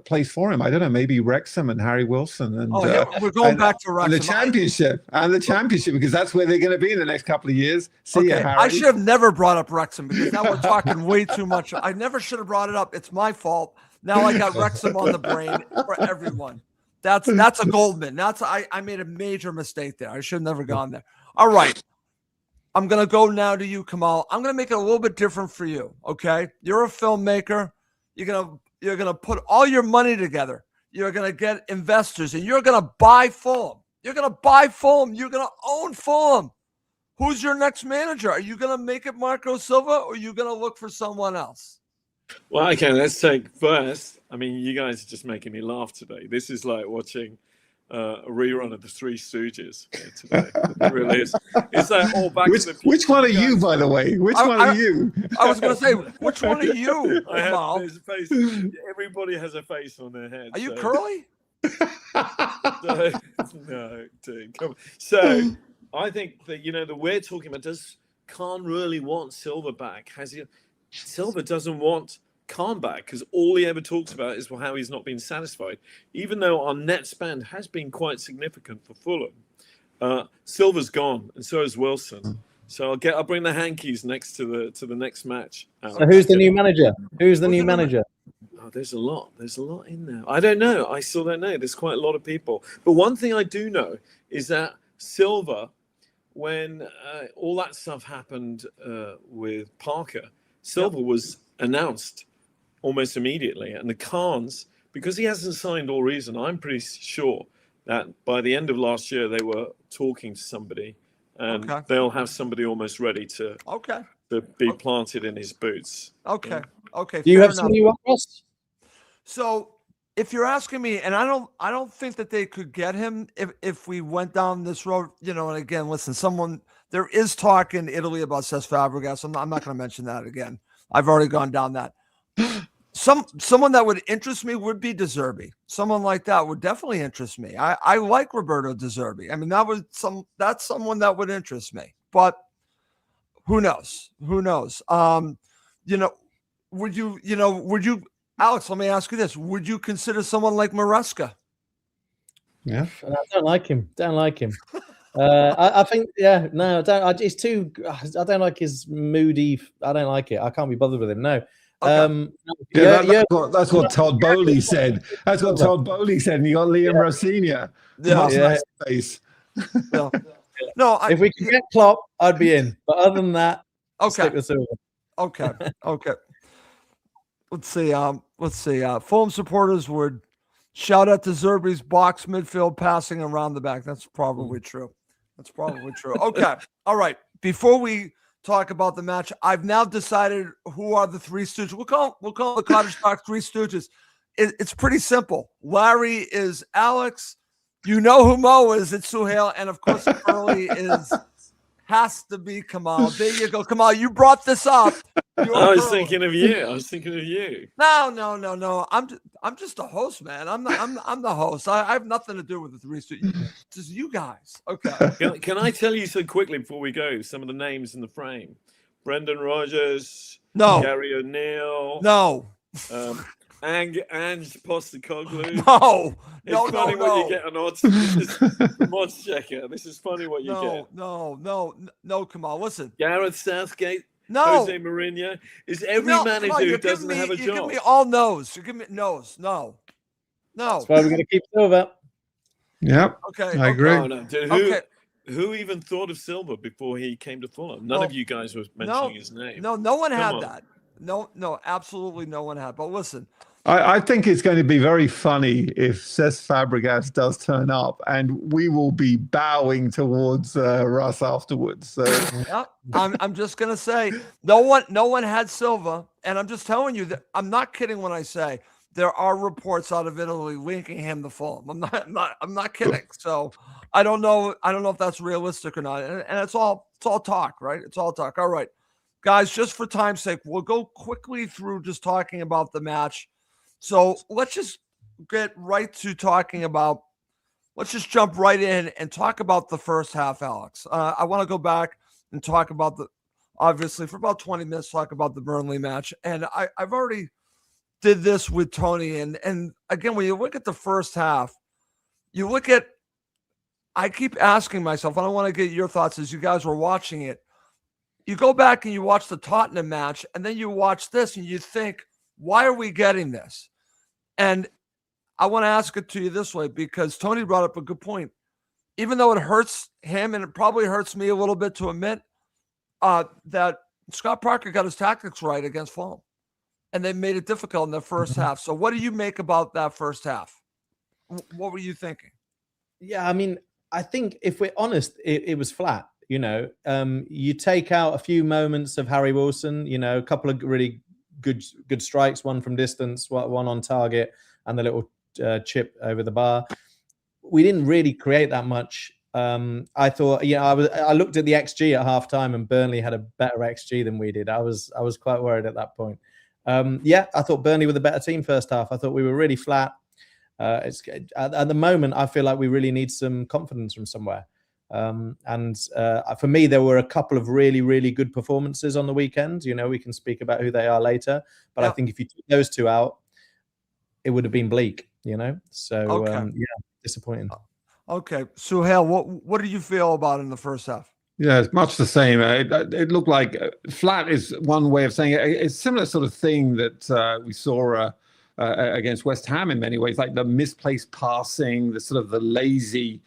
place for him. I don't know, maybe Wrexham and Harry Wilson. And we're going back to Wrexham. And the championship, because that's where they're going to be in the next couple of years. See ya, Harry. I should have never brought up Wrexham, because now we're talking way too much. I never should have brought it up. It's my fault. Now I got Wrexham on the brain for everyone. That's a Goldman. I made a major mistake there. I should have never gone there. All right. I'm going to go now to you, Kamal. I'm going to make it a little bit different for you, okay? You're a filmmaker. You're going to put all your money together. You're going to get investors, and you're going to buy Fulham. You're going to buy Fulham. You're going to own Fulham. Who's your next manager? Are you going to make it Marco Silva, or are you going to look for someone else? Well, okay, let's take first. I mean, you guys are just making me laugh today. This is like watching a rerun of the Three Stooges today. It really is. It's like all back to the future. Which one are you, by the way? Which one are you? I was going to say, which one are you? There's a face. Everybody has a face on their head. Are you curly? No, dude, come on. So I think that, that we're talking about, does Khan really want Silva back? Silva doesn't want Khan back, because all he ever talks about is how he's not been satisfied. Even though our net spend has been quite significant for Fulham, Silva's gone, and so is Wilson. So I'll bring the hankies next to the next match. So who's the new manager? Who's the new manager? Oh, there's a lot. There's a lot in there. I don't know. I still don't know. There's quite a lot of people. But one thing I do know is that Silva, when all that stuff happened with Parker, Silva was announced almost immediately. And the Khans, because he hasn't signed all reason, I'm pretty sure that by the end of last year, they were talking to somebody, and they'll have somebody almost ready to be planted in his boots. Okay. Do you have somebody you want, Ross? So if you're asking me, and I don't think that they could get him if we went down this road, and again, listen, there is talk in Italy about Cesc Fabregas. I'm not going to mention that again. I've already gone down that. Someone that would interest me would be De Zerbi. Someone like that would definitely interest me. I like Roberto De Zerbi. I mean, that's someone that would interest me. But who knows? Would you, Alex, let me ask you this. Would you consider someone like Maresca? Yeah. I don't like him. I think, no, I don't. It's too. I don't like his moody. I don't like it. I can't be bothered with him. No. That's what Todd Bowley said. That's what Todd Bowley said. And you got Liam Rosenior. Face. No, if we can get Klopp, I'd be in. But other than that, stick with Silva. Okay. Let's see. Fulham supporters would shout out to Zerbi's box midfield passing around the back. That's probably true. Okay. All right. Before we talk about the match, I've now decided who are the Three Stooges. We'll call the Cottage Talk Three Stooges. It's pretty simple. Larry is Alex. You know who Mo is. It's Suhail. And of course, Curly has to be Kamal. There you go. Kamal, you brought this up. I was thinking of you. No. I'm just a host, man. I'm the host. I have nothing to do with the Three Stooges. Just you guys. Okay. Can I tell you so quickly before we go some of the names in the frame? Brendan Rodgers. No. Gary O'Neill. No. Ange Postecoglou. No. It's funny what you get on odds. This is odds checker. This is funny what you get. No, Kamal. Listen. Gareth Southgate. No. Jose Mourinho. Is every manager who doesn't have a job. You give me all no's. You give me no's. No. That's why we're going to keep Silva. Yep. Okay. I agree. Oh, no. Dude, who even thought of Silva before he came to Fulham? None of you guys was mentioning his name. No one had that. No, absolutely no one had. But listen. I think it's going to be very funny if Cesc Fabregas does turn up, and we will be bowing towards Russ afterwards. So. Yep. I'm just going to say no one had Silva, and I'm just telling you that I'm not kidding when I say there are reports out of Italy linking him to Fulham. I'm not kidding. So I don't know if that's realistic or not. And it's all talk, right? It's all talk. All right, guys, just for time's sake, we'll go quickly through just talking about the match. So let's just get right to talking about. Let's just jump right in and talk about the first half, Alex. I want to go back and talk about obviously for about 20 minutes, talk about the Burnley match. And I've already did this with Tony. And again, when you look at the first half, I keep asking myself, and I want to get your thoughts as you guys were watching it. You go back and you watch the Tottenham match, and then you watch this and you think, why are we getting this? And I want to ask it to you this way, because Tony brought up a good point. Even though it hurts him, and it probably hurts me a little bit to admit that Scott Parker got his tactics right against Fulham, and they made it difficult in the first half. So what do you make about that first half? What were you thinking? Yeah, I mean, I think if we're honest, it was flat. You take out a few moments of Harry Wilson, a couple of really good strikes, one from distance, one on target, and the little chip over the bar. We didn't really create that much. I thought, I looked at the XG at halftime, and Burnley had a better XG than we did. I was quite worried at that point. I thought Burnley were the better team first half. I thought we were really flat. At the moment, I feel like we really need some confidence from somewhere. For me, there were a couple of really, really good performances on the weekend. We can speak about who they are later. But I think if you took those two out, it would have been bleak. So disappointing. Okay, Suhail, what did you feel about in the first half? Yeah, it's much the same. It looked like flat is one way of saying it. It's a similar sort of thing that we saw against West Ham in many ways, like the misplaced passing, the sort of the lazy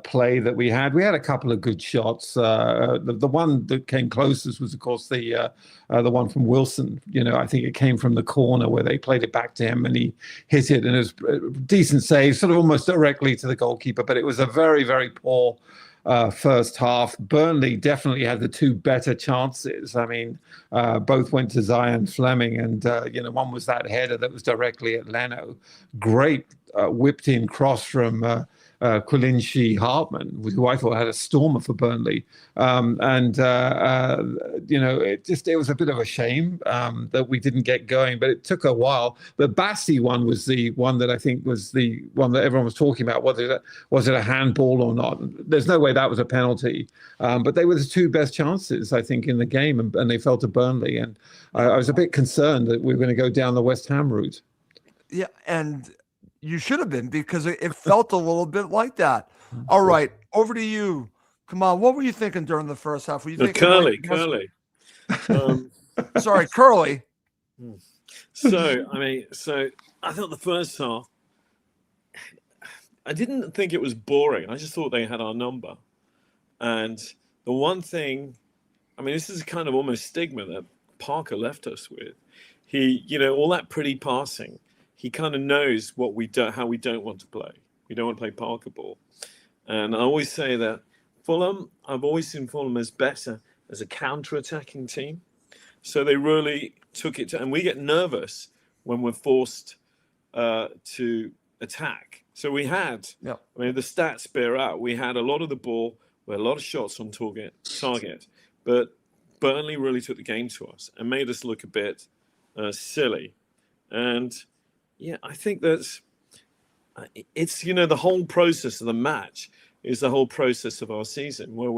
play that we had. We had a couple of good shots. The one that came closest was, of course, the one from Wilson. I think it came from the corner where they played it back to him and he hit it, and it was a decent save, sort of almost directly to the goalkeeper. But it was a very, very poor first half. Burnley definitely had the two better chances. I mean, both went to Zion Fleming, and one was that header that was directly at Leno. Great whipped in cross from Kulinshi Hartman, who I thought had a stormer for Burnley. It was a bit of a shame that we didn't get going, but it took a while. The Bassi one was the one that I think was the one that everyone was talking about. Was it a handball or not? There's no way that was a penalty. But they were the two best chances, I think, in the game, and they fell to Burnley. And I was a bit concerned that we were going to go down the West Ham route. Yeah, and you should have been, because it felt a little bit like that. All right, over to you. Come on, what were you thinking during the first half? Were you thinking Curly? Sorry, Curly. So I thought the first half, I didn't think it was boring. I just thought they had our number. And the one thing, this is kind of almost stigma that Parker left us with. He, all that pretty passing, he kind of knows how we don't want to play. We don't want to play Parker ball. And I always say that I've always seen Fulham as better as a counter-attacking team. So they really took it and we get nervous when we're forced to attack. So we had, the stats bear out. We had a lot of the ball, we had a lot of shots on target, but Burnley really took the game to us and made us look a bit silly. And I think that's it's the whole process of the match is the whole process of our season, where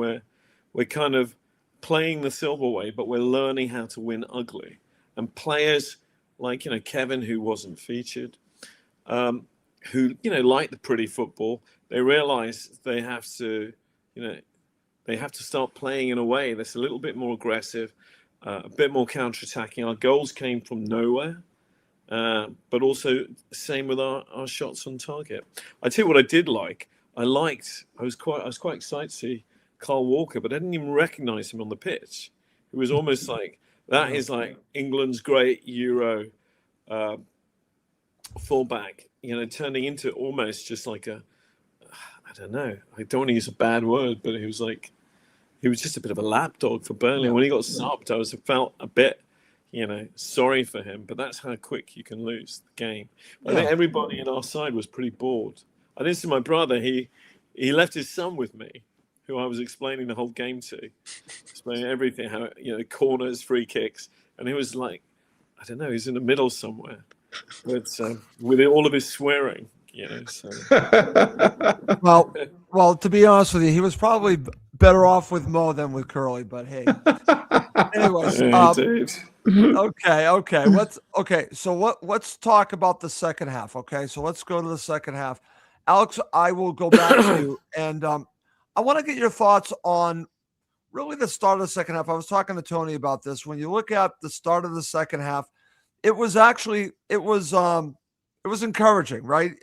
we're kind of playing the silver way, but we're learning how to win ugly. And players like Kevin, who wasn't featured, who like the pretty football, they realize they have to start playing in a way that's a little bit more aggressive, a bit more counter-attacking. Our goals came from nowhere. But also same with our shots on target. I tell you what I did like. I was quite excited to see Carl Walker, but I didn't even recognise him on the pitch. It was almost like that is like England's great Euro fullback, turning into almost just like I don't know. I don't want to use a bad word, but he was just a bit of a lapdog for Burnley. When he got subbed, I felt a bit, sorry for him, but that's how quick you can lose the game. I think everybody in our side was pretty bored. I didn't see my brother. He left his son with me, who I was explaining the whole game to, explaining everything, how, corners, free kicks. And he was like, I don't know, he's in the middle somewhere. But with all of his swearing, so. Well, to be honest with you, he was probably better off with Mo than with Curly, but hey. Anyways, okay. So let's talk about the second half. Okay, so let's go to the second half. Alex, I will go back to you, and I want to get your thoughts on really the start of the second half. I was talking to Tony about this. When you look at the start of the second half, it was encouraging, right?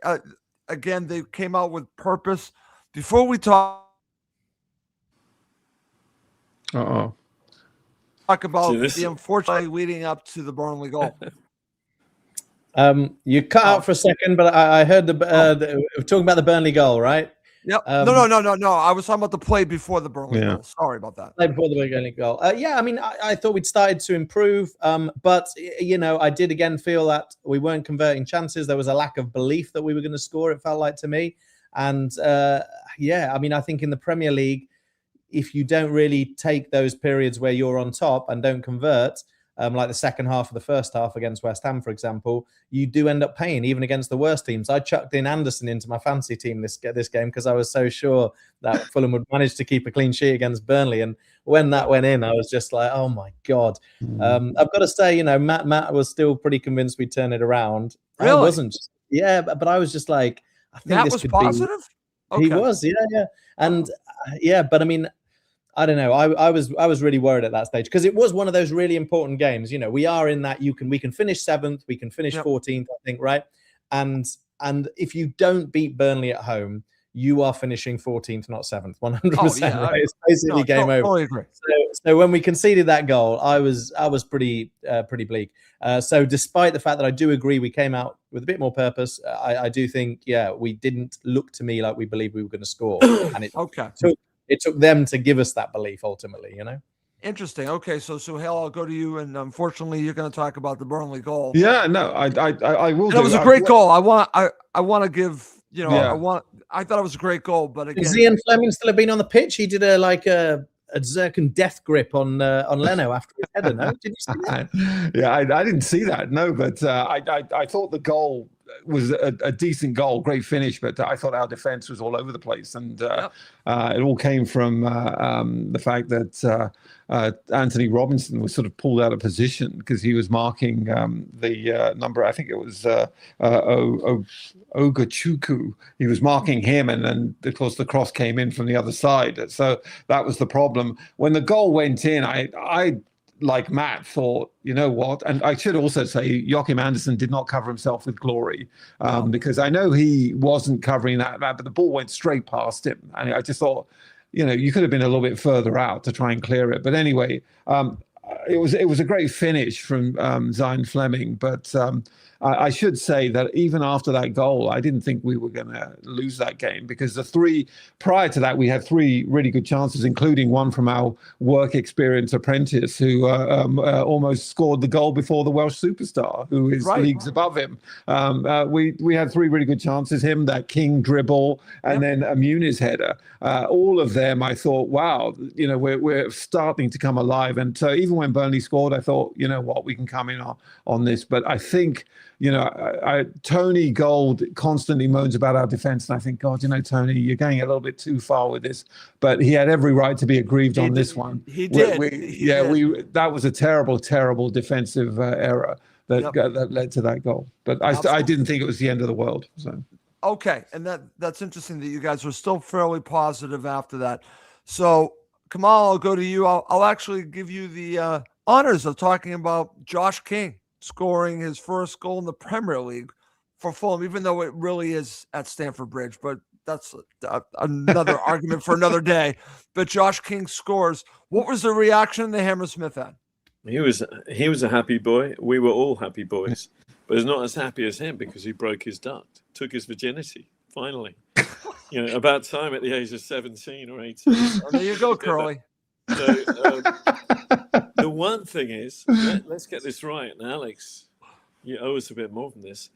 Again, they came out with purpose. Before we talk about the unfortunately leading up to the Burnley goal. You cut out for a second, but I heard we're talking about the Burnley goal, right? Yep. No. I was talking about the play before the Burnley goal. Sorry about that. Play before the Burnley goal. I mean, I thought we'd started to improve, but I did again feel that we weren't converting chances. There was a lack of belief that we were going to score. It felt like to me, and I mean, I think in the Premier League, if you don't really take those periods where you're on top and don't convert, like the second half of the first half against West Ham, for example, you do end up paying, even against the worst teams. I chucked in Anderson into my fantasy team this game because I was so sure that Fulham would manage to keep a clean sheet against Burnley. And when that went in, I was just like, oh my God. I've got to say, Matt was still pretty convinced we'd turn it around. Really? I wasn't. But I was just like, I think Matt this was could positive? Be. He was, yeah. And but I mean, I don't know. I was really worried at that stage because it was one of those really important games. We are in that we can finish 7th, we can finish 14th, I think, right? And if you don't beat Burnley at home, you are finishing 14th, not 7th, 100%. Right? It's basically game over. Totally agree. So when we conceded that goal, I was pretty bleak. So despite the fact that I do agree we came out with a bit more purpose, I do think we didn't look to me like we believed we were going to score, and it took them to give us that belief ultimately, Interesting. Okay, so Suhail, I'll go to you, and unfortunately, you're going to talk about the Burnley goal. Yeah, no, I will. It was a great goal. I want to give I thought it was a great goal, but again, does Ian Fleming still have been on the pitch? He did a Zirkin death grip on Leno after his header. No, did you see that? Yeah, I didn't see that. No, but I thought the goal was a decent goal, great finish, but I thought our defense was all over the place, and it all came from the fact that Anthony Robinson was sort of pulled out of position because he was marking the number. I think it was Ogachuku. He was marking him, and then of course the cross came in from the other side. So that was the problem. When the goal went in, I like Matt thought, you know what? And I should also say Joachim Andersen did not cover himself with glory because I know he wasn't covering that, but the ball went straight past him. And I just thought, you could have been a little bit further out to try and clear it. But anyway, it was a great finish from Zion Fleming. But I should say that even after that goal, I didn't think we were going to lose that game because prior to that, we had 3 really good chances, including one from our work experience apprentice who almost scored the goal before the Welsh superstar, who is leagues above him. We had 3 really good chances, him, that King dribble, and then a Muniz header. All of them, I thought, wow, we're starting to come alive. And so even when Burnley scored, I thought, you know what, we can come in on this. But I think, Tony Gold constantly moans about our defense. And I think, God, Tony, you're going a little bit too far with this. But he had every right to be aggrieved on this one. He did. That was a terrible, terrible defensive error that led to that goal. But I didn't think it was the end of the world. So. Okay. And that's interesting that you guys were still fairly positive after that. So, Kamal, I'll go to you. I'll actually give you the honors of talking about Josh King scoring his first goal in the Premier League for Fulham, even though it really is at Stamford Bridge. But that's another argument for another day. But Josh King scores. What was the reaction in the Hammersmith end? He was a happy boy. We were all happy boys. But he's not as happy as him because he broke his duct, took his virginity, finally. About time at the age of 17 or 18. There you go, Curly. the one thing is, let's get this right. And Alex, you owe us a bit more than this.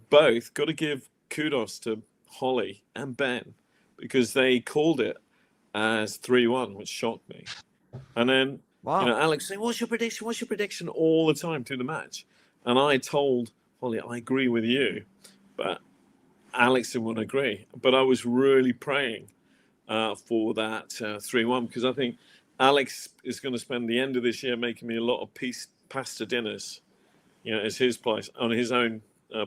Both got to give kudos to Holly and Ben because they called it as 3-1, which shocked me. And then, Alex saying, what's your prediction? What's your prediction all the time through the match? And I told Holly, I agree with you, but Alex didn't want to agree. But I was really praying for that 3-1 because I think Alex is going to spend the end of this year making me a lot of pasta dinners, as his place on his own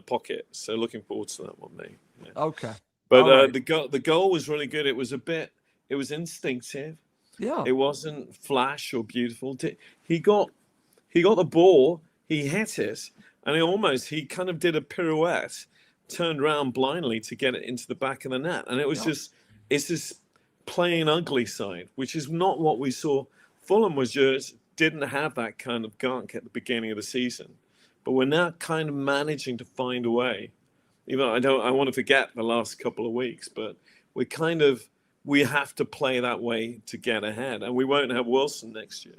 pocket. So looking forward to that one, mate. Yeah. Okay. But the goal was really good. It was instinctive. Yeah. It wasn't flash or beautiful. He got the ball, he hit it, and he kind of did a pirouette, turned around blindly to get it into the back of the net. And it was it's this plain ugly side, which is not what we saw. Fulham didn't have that kind of gunk at the beginning of the season. But we're now kind of managing to find a way. Even I want to forget the last couple of weeks, but we have to play that way to get ahead, and we won't have Wilson next year.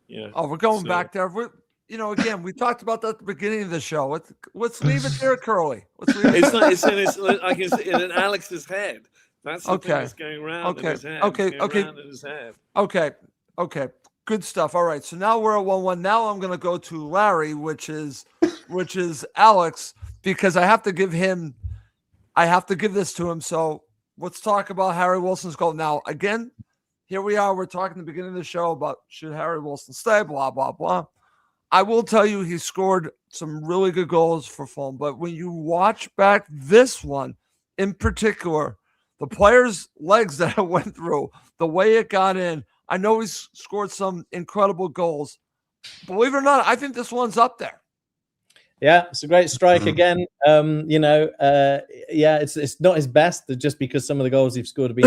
Yeah. Oh, we're going back there. Again, we talked about that at the beginning of the show. Let's leave it there, Curly. It's in Alex's head. That's the thing that's going around in his head. Okay. Good stuff. All right. So now we're at 1-1. Now I'm going to go to Larry, which is Alex, because I have to give this to him. So let's talk about Harry Wilson's goal. Now, again, here we are. We're talking at the beginning of the show about should Harry Wilson stay, blah, blah, blah. I will tell you he scored some really good goals for Fulham. But when you watch back this one in particular, the players' legs that it went through, the way it got in, I know he's scored some incredible goals. Believe it or not, I think this one's up there. Yeah, it's a great strike again. It's not his best just because some of the goals he's scored have been.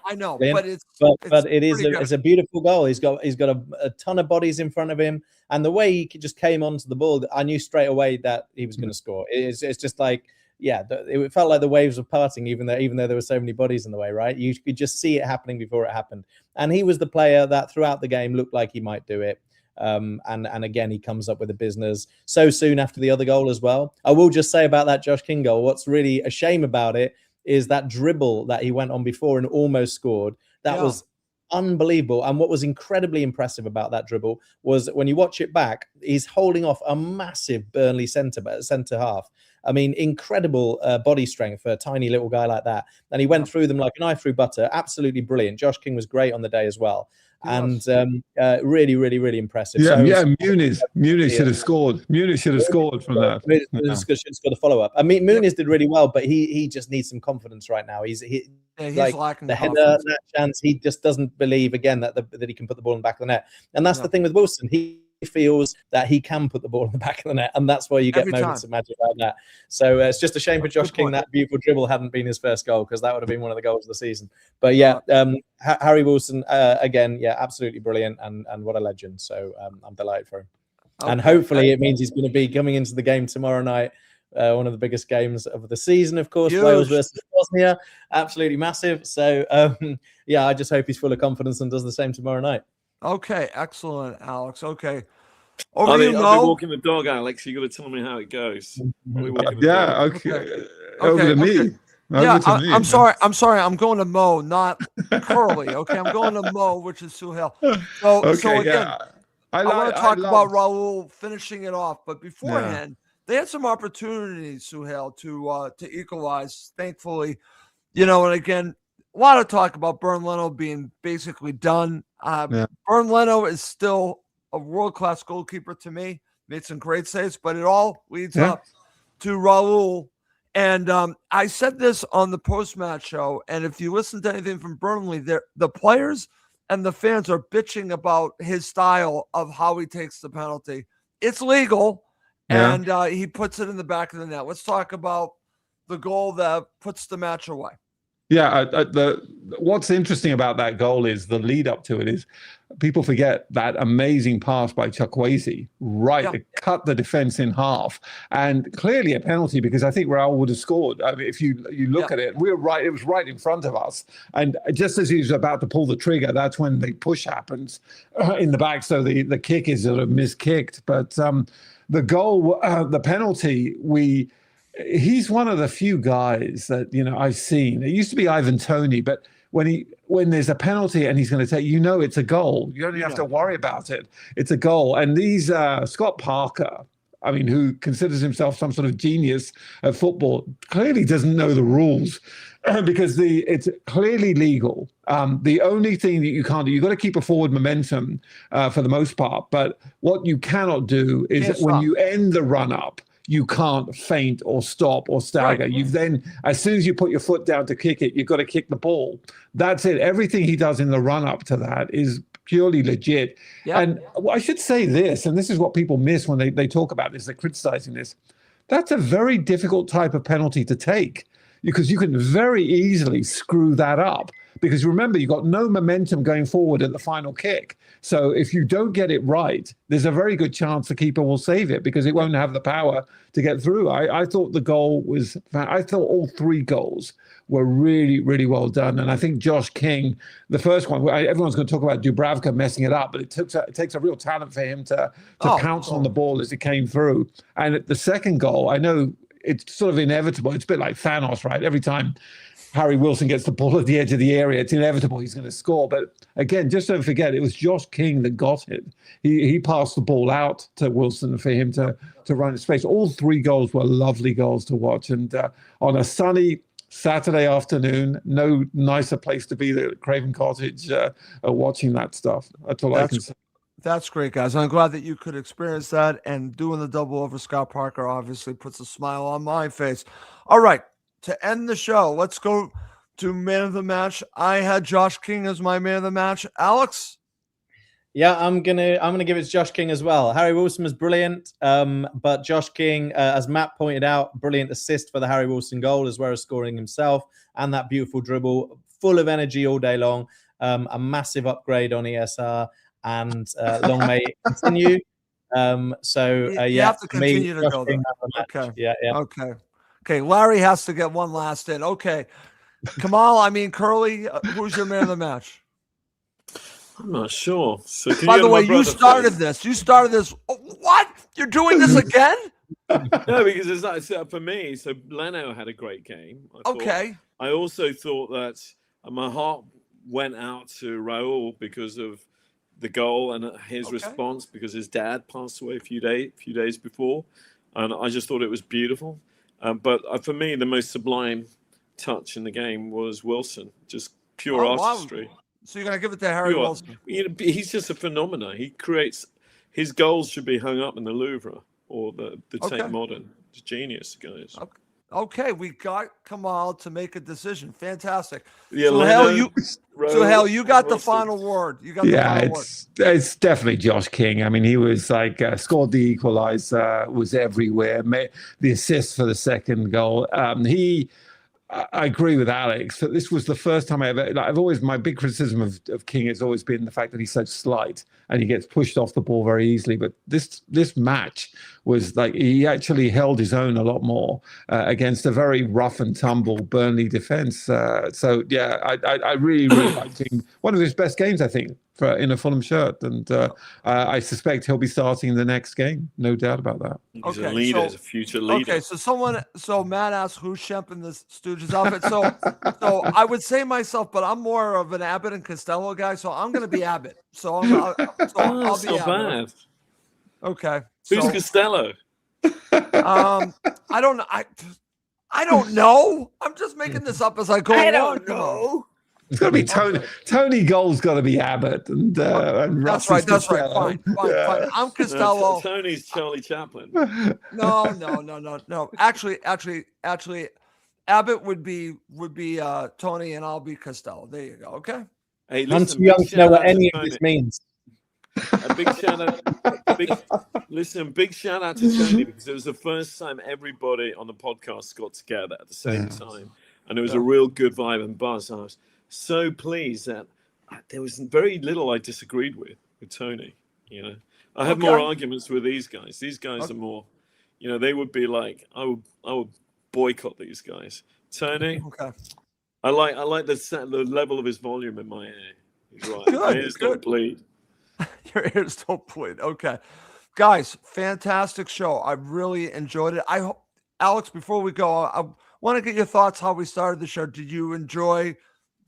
I know, but it's a beautiful goal. He's got a ton of bodies in front of him, and the way he just came onto the ball, I knew straight away that he was going to score. It's just like. Yeah, it felt like the waves were parting, even though there were so many bodies in the way, right? You could just see it happening before it happened. And he was the player that throughout the game looked like he might do it. And again, he comes up with a business so soon after the other goal as well. I will just say about that Josh King goal, what's really a shame about it is that dribble that he went on before and almost scored. That was unbelievable. And what was incredibly impressive about that dribble was when you watch it back, he's holding off a massive Burnley centre half. I mean, incredible body strength for a tiny little guy like that. And he went through them like a knife through butter. Absolutely brilliant. Josh King was great on the day as well. And really, really, really impressive. Muniz should have scored. Muniz should have scored from that. Should have scored a follow-up. I mean, Muniz did really well, but he just needs some confidence right now. He's like lacking the header, that chance. He just doesn't believe again that he can put the ball in the back of the net. And that's the thing with Wilson. He feels that he can put the ball in the back of the net, and that's where you get moments of magic like that. So it's just a shame for Josh King that beautiful dribble hadn't been his first goal, because that would have been one of the goals of the season. But Harry Wilson again, absolutely brilliant, and what a legend. So I'm delighted for him. And hopefully it means he's going to be coming into the game tomorrow night, one of the biggest games of the season, of course. Huge. Wales versus Bosnia, absolutely massive. So I just hope he's full of confidence and does the same tomorrow night. Okay, excellent, Alex. Okay. I'll be walking the dog, Alex. You got to tell me how it goes. Okay. Over to me. I'm sorry. I'm going to Mo, not Curly. Okay, I'm going to Mo, which is Suhail. So again, I want to talk about Raul finishing it off, but beforehand, they had some opportunities, Suhail, to equalize. Thankfully, and again, a lot of talk about Bernd Leno being basically done. Bernd Leno is still a world-class goalkeeper to me. Made some great saves, but it all leads up to Raul. And I said this on the post-match show, and if you listen to anything from Burnley, the players and the fans are bitching about his style of how he takes the penalty. It's legal, and he puts it in the back of the net. Let's talk about the goal that puts the match away. Yeah, what's interesting about that goal is the lead up to it is people forget that amazing pass by Chukwueze, to cut the defense in half, and clearly a penalty because I think Raul would have scored. I mean, if you look at it, we were right; it was right in front of us, and just as he was about to pull the trigger, that's when the push happens in the back. So the kick is sort of miskicked, but the goal, the penalty, he's one of the few guys that I've seen. It used to be Ivan Toney, but when there's a penalty and he's going to take, it's a goal. You don't even have to worry about it. It's a goal. And these Scott Parker, I mean, who considers himself some sort of genius at football, clearly doesn't know the rules because it's clearly legal. The only thing that you can't do, you've got to keep a forward momentum for the most part. But what you cannot do is when you end the run up, you can't feint or stop or stagger. You've then, as soon as you put your foot down to kick it, you've got to kick the ball. That's it. Everything he does in the run up to that is purely legit. Yep. And I should say this, and this is what people miss when they talk about this, they're criticizing this. That's a very difficult type of penalty to take because you can very easily screw that up. Because remember, you've got no momentum going forward at the final kick. So if you don't get it right, there's a very good chance the keeper will save it because it won't have the power to get through. I thought I thought all three goals were really, really well done. And I think Josh King, the first one, everyone's going to talk about Dubravka messing it up, but it takes a real talent for him to pounce on the ball as it came through. And at the second goal, I know it's sort of inevitable. It's a bit like Thanos, right? Every time Harry Wilson gets the ball at the edge of the area, it's inevitable he's going to score. But again, just don't forget, it was Josh King that got it. He passed the ball out to Wilson for him to run in space. All three goals were lovely goals to watch. And on a sunny Saturday afternoon, no nicer place to be than at Craven Cottage watching that stuff. That's all I can say. That's great, guys. I'm glad that you could experience that, and doing the double over Scott Parker obviously puts a smile on my face. All right. To end the show, let's go to man of the match. I had Josh King as my man of the match. Alex? Yeah, I'm gonna give it to Josh King as well. Harry Wilson was brilliant, but Josh King, as Matt pointed out, brilliant assist for the Harry Wilson goal as well as scoring himself, and that beautiful dribble, full of energy all day long. A massive upgrade on ESR, and long may it continue. You have to continue to go there. Okay. Yeah. Okay, Larry has to get one last in. Okay, Kamal, Curly, who's your man of the match? I'm not sure. So by the way, you started this. What? You're doing this again? No, because it's for me. So Leno had a great game. I also thought that my heart went out to Raul because of the goal and his response because his dad passed away a few days before, and I just thought it was beautiful. But for me, the most sublime touch in the game was Wilson, just pure artistry. Wow. So you're going to give it to Harry Wilson? He's just a phenomenon. He creates his goals should be hung up in the Louvre or the Tate Modern. It's genius, guys. Okay, we got Kamal to make a decision. Fantastic. Yeah, so Hell, you got the final word. It's definitely Josh King. I mean, he was scored the equalizer, was everywhere. The assist for the second goal. I agree with Alex that this was the first time my big criticism of King has always been the fact that he's so slight and he gets pushed off the ball very easily. But this match was he actually held his own a lot more against a very rough and tumble Burnley defense. I really, really liked him. One of his best games, I think, in a Fulham shirt, and I suspect he'll be starting the next game. No doubt about that. He's a leader, he's a future leader. Okay, so Matt asked who's Shemp in this Stooges outfit. So I would say myself, but I'm more of an Abbott and Costello guy, so I'm going to be Abbott. So I'll be Abbott. Bad. Okay. Who's Costello? I don't know. I don't know. I'm just making this up as I go along. I don't know. It's got to be Tony Gold's got to be Abbott, and that's right. Fine. I'm Costello. Tony's Charlie Chaplin. No. Actually, Abbott would be Tony, and I'll be Costello. There you go. Okay. Hey, I'm too young to know what any of this means. A big shout out. Big shout out to Tony because it was the first time everybody on the podcast got together at the same time, and it was a real good vibe and buzz. I was so pleased that there was very little I disagreed with Tony. I have more arguments with these guys. These guys are more, they would be like, I would boycott these guys. Tony, I like the level of his volume in my ear. He's right. My ears don't bleed. Your ears don't bleed. Okay. Guys, fantastic show. I really enjoyed it. Alex, before we go, I want to get your thoughts how we started the show. Did you enjoy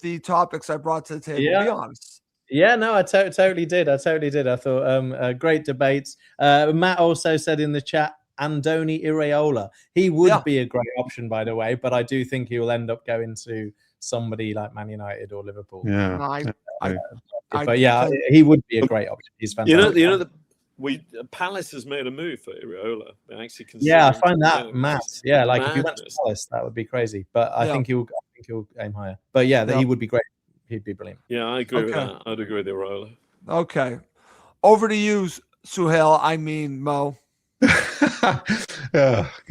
the topics I brought to the table? Yeah. Be honest. Yeah, no, I totally did. I thought great debates. Matt also said in the chat, Andoni Iraola. He would be a great option, by the way, but I do think he will end up going to somebody like Man United or Liverpool. Yeah. He would be a great option. He's fantastic. Palace has made a move for Iraola. I find that mad. Yeah, like if he went to Palace, that would be crazy. But I think he'll aim higher. But he would be great. He'd be brilliant. Yeah, I agree with that. I'd agree with Iraola. Okay. Over to you, Suhail. I mean, Mo.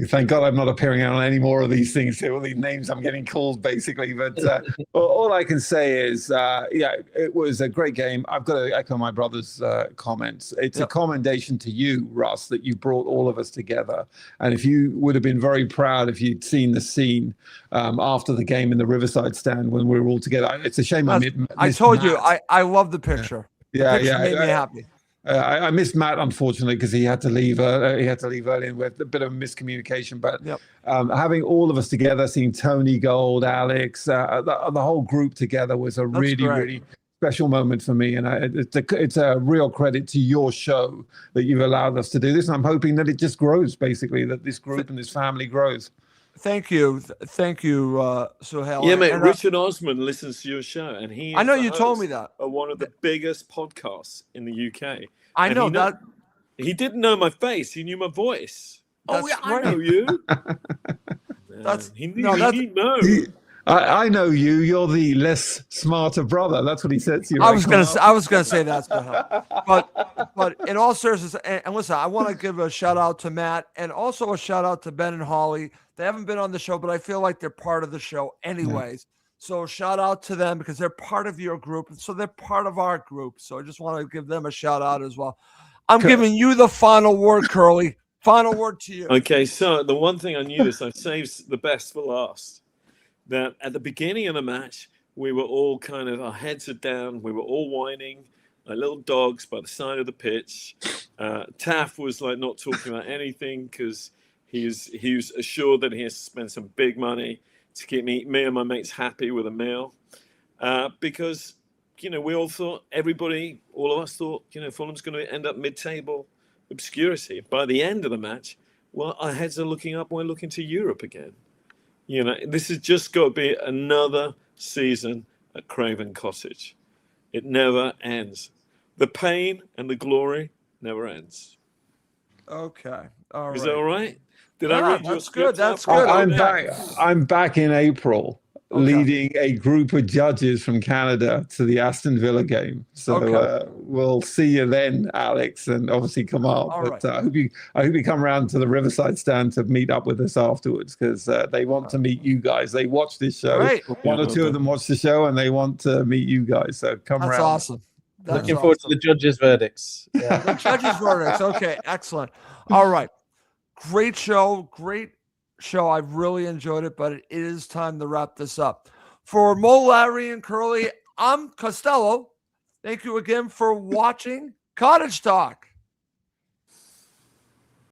Thank God I'm not appearing on any more of these things here, all these names I'm getting called, basically. But all I can say is, it was a great game. I've got to echo my brother's comments. It's a commendation to you, Russ, that you brought all of us together. And if you would have been very proud if you'd seen the scene after the game in the Riverside stand when we were all together. It's a shame I told you, I love the picture. The picture made me happy. I missed Matt, unfortunately, because he had to leave. He had to leave early, and with a bit of miscommunication. But having all of us together, seeing Tony Gold, Alex, the whole group together was a really special moment for me. And it's a real credit to your show that you've allowed us to do this. And I'm hoping that it just grows, basically, that this group and this family grows. Thank you, Suhail. Yeah, mate. Richard Osman listens to your show, and I know you told me that. Of one of the biggest podcasts in the UK. I know that. He didn't know my face; he knew my voice. I know you. He know. I know you. You're the less smarter brother. That's what he said to you. I was gonna say that, but in all seriousness, and listen, I want to give a shout out to Matt and also a shout out to Ben and Holly. They haven't been on the show, but I feel like they're part of the show anyways. So shout out to them because they're part of your group, and so they're part of our group. So I just want to give them a shout out as well. I'm giving you the final word, Curly. Final word to you. Okay, so the one thing I knew is I saved the best for last. That at the beginning of the match, we were all our heads are down. We were all whining like little dogs by the side of the pitch. Taff was like not talking about anything because he was assured that he has to spend some big money to keep me and my mates happy with a meal. Because, we all thought, all of us thought, Fulham's going to end up mid-table obscurity. By the end of the match, our heads are looking up. We're looking to Europe again. This has just got to be another season at Craven Cottage. It never ends. The pain and the glory never ends. Okay. All right. Is that all right? Did I read your script? That's good. I'm back in April, leading a group of judges from Canada to the Aston Villa game. So we'll see you then, Alex, and obviously Kamal. But I hope you come around to the Riverside stand to meet up with us afterwards because they want to meet you guys. They watch this show. One or two of them watch the show, and they want to meet you guys. So come around. That's awesome. Looking forward to the judges' verdicts. Yeah. The judges' verdicts. Okay, excellent. All right. Great show. I really enjoyed it, but it is time to wrap this up. For Mo, Larry, and Curly, I'm Costello. Thank you again for watching Cottage Talk.